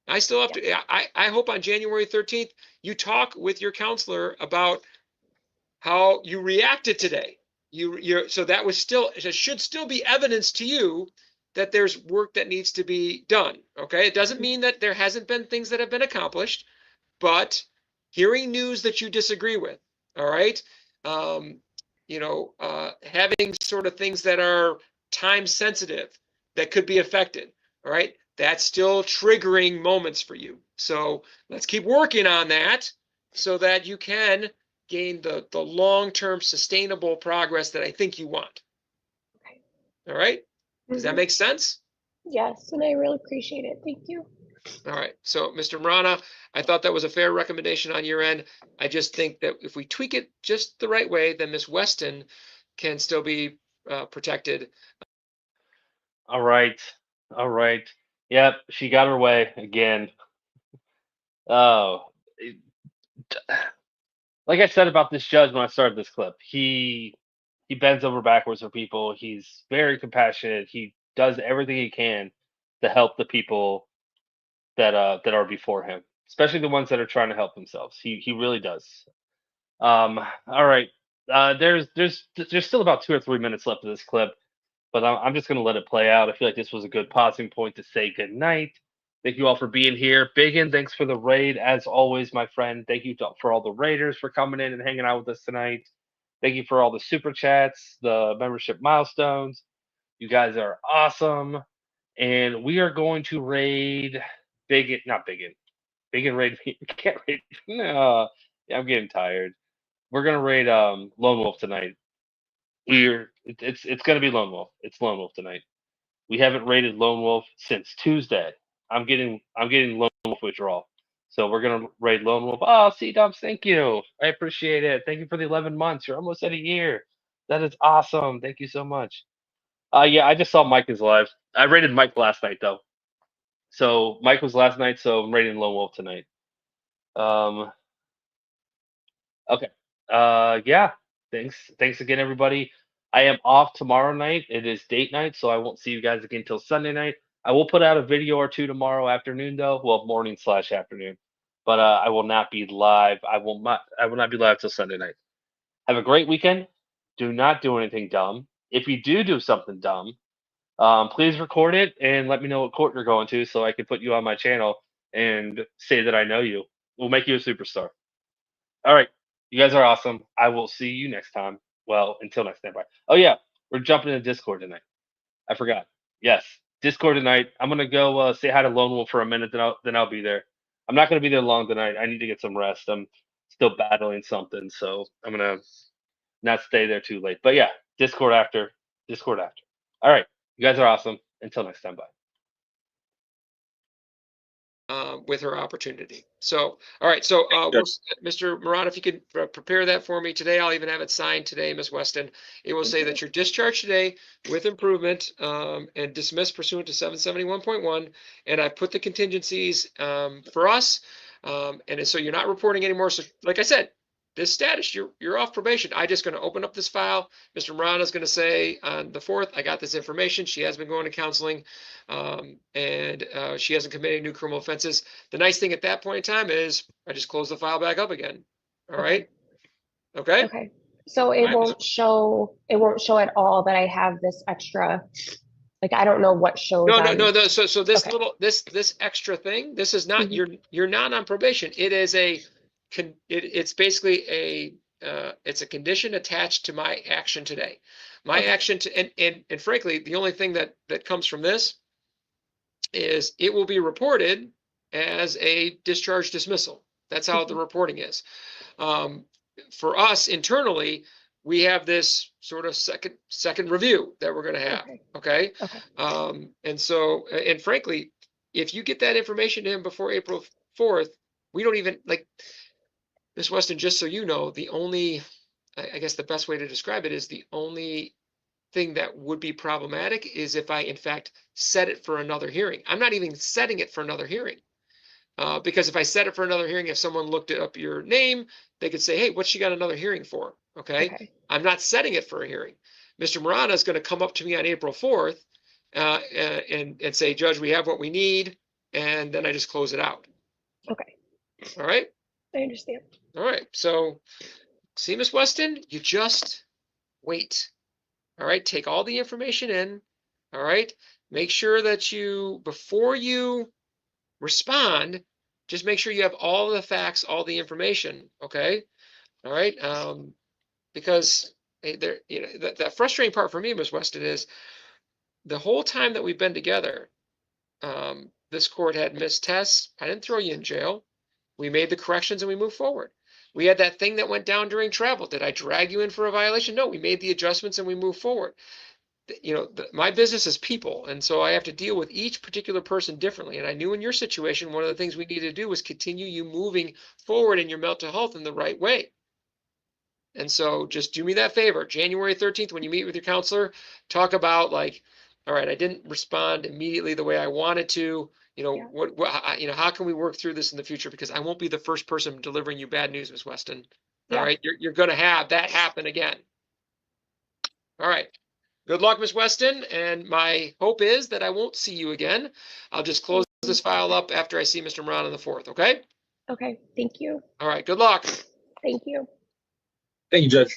T: I still have to. I hope on January 13th you talk with your counselor about how you reacted today. So that was still, it should still be evidence to you that there's work that needs to be done. Okay, it doesn't mean that there hasn't been things that have been accomplished, but hearing news that you disagree with, all right, you know, having sort of things that are time sensitive that could be affected, all right, that's still triggering moments for you. So let's keep working on that so that you can gain the long-term sustainable progress that I think you want.
D: Okay.
T: All right. Does that make sense?
D: Yes, and I really appreciate it. Thank you.
T: All right. So, Mr. Marana, I thought that was a fair recommendation on your end. I just think that if we tweak it just the right way, then Miss Weston can still be protected.
A: All right. All right. Yep, she got her way again. Oh, like I said about this judge when I started this clip, he bends over backwards for people. He's very compassionate. He does everything he can to help the people that are before him, especially the ones that are trying to help themselves. He really does. All right. There's still about 2 or 3 minutes left of this clip, but I'm just gonna let it play out. I feel like this was a good pausing point to say good night. Thank you all for being here. Biggin, thanks for the raid as always, my friend. Thank you for all the raiders for coming in and hanging out with us tonight. Thank you for all the super chats, the membership milestones. You guys are awesome. And we are going to raid Biggin, not Biggin. Biggin raid me. We can't raid. No, yeah, I'm getting tired. We're gonna raid Lone Wolf tonight. It's gonna be Lone Wolf. It's Lone Wolf tonight. We haven't raided Lone Wolf since Tuesday. I'm getting Lone Wolf withdrawal. So we're gonna raid Lone Wolf. Oh, C-Dubs, thank you. I appreciate it. Thank you for the 11 months. You're almost at a year. That is awesome. Thank you so much. Yeah, I just saw Mike is live. I raided Mike last night though. So Mike was last night, so I'm raiding Lone Wolf tonight. Okay. Yeah. Thanks again, everybody. I am off tomorrow night. It is date night, so I won't see you guys again until Sunday night. I will put out a video or two tomorrow afternoon, though. Well, morning/afternoon. But I will not be live. I will not be live till Sunday night. Have a great weekend. Do not do anything dumb. If you do something dumb, please record it and let me know what court you're going to, so I can put you on my channel and say that I know you. We'll make you a superstar. All right. You guys are awesome. I will see you next time. Well, until next time. Bye. Oh yeah, we're jumping into Discord tonight. I forgot. Yes, Discord tonight. I'm gonna go say hi to Lone Wolf for a minute, then I'll be there. I'm not gonna be there long tonight. I need to get some rest. I'm still battling something, so I'm gonna not stay there too late. But yeah, Discord after. Discord after. All right. You guys are awesome. Until next time. Bye.
T: With her opportunity. So, all right. So, Mr. Marana, if you could prepare that for me today, I'll even have it signed today, Ms. Weston. It will say that you're discharged today with improvement and dismissed pursuant to 771.1. And I put the contingencies for us. And so you're not reporting anymore. So, like I said, this status, you're off probation. I'm just going to open up this file. Mr. Marana is going to say on the 4th, I got this information. She has been going to counseling, and she hasn't committed new criminal offenses. The nice thing at that point in time is I just close the file back up again. All right. Okay.
D: Okay. So it won't show at all that I have this extra, like, I don't know what shows
T: No,
D: on.
T: so this
D: Okay.
T: little, this extra thing, this is not,
D: Mhm.
T: you're not on probation. It is it's basically it's a condition attached to my action today. My
D: Okay.
T: action to, and frankly, the only thing that comes from this is it will be reported as a discharge dismissal. That's how the reporting is. For us internally, we have this sort of second review that we're going to have. Okay. And so, and frankly, if you get that information to him before April 4th, we don't even, like, Ms. Weston, just so you know, the only, I guess the best way to describe it is the only thing that would be problematic is if I, in fact, set it for another hearing. I'm not even setting it for another hearing. Because if I set it for another hearing, if someone looked up your name, they could say, hey, what's she got another hearing for? Okay. I'm not setting it for a hearing. Mr. Marana is going to come up to me on April 4th and say, Judge, we have what we need. And then I just close it out.
D: Okay.
T: All right.
D: I understand.
T: All right. So see, Ms. Weston, you just wait. All right. Take all the information in. All right. Make sure that before you respond, just make sure you have all the facts, all the information. Okay. All right. Because there, that frustrating part for me, Ms. Weston, is the whole time that we've been together, this court had missed tests. I didn't throw you in jail. We made the corrections and we moved forward. We had that thing that went down during travel. Did I drag you in for a violation? No, we made the adjustments and we moved forward. My business is people. And so I have to deal with each particular person differently. And I knew in your situation, one of the things we needed to do was continue you moving forward in your mental health in the right way. And so just do me that favor. January 13th, when you meet with your counselor, talk about, like, all right, I didn't respond immediately the way I wanted to. How can we work through this in the future? Because I won't be the first person delivering you bad news, Ms. Weston. All right, you're going to have that happen again. All right. Good luck, Ms. Weston, and my hope is that I won't see you again. I'll just close this file up after I see Mr. Moran on the 4th, okay?
D: Okay, thank you.
T: All right, good luck.
D: Thank you.
U: Thank you, Judge.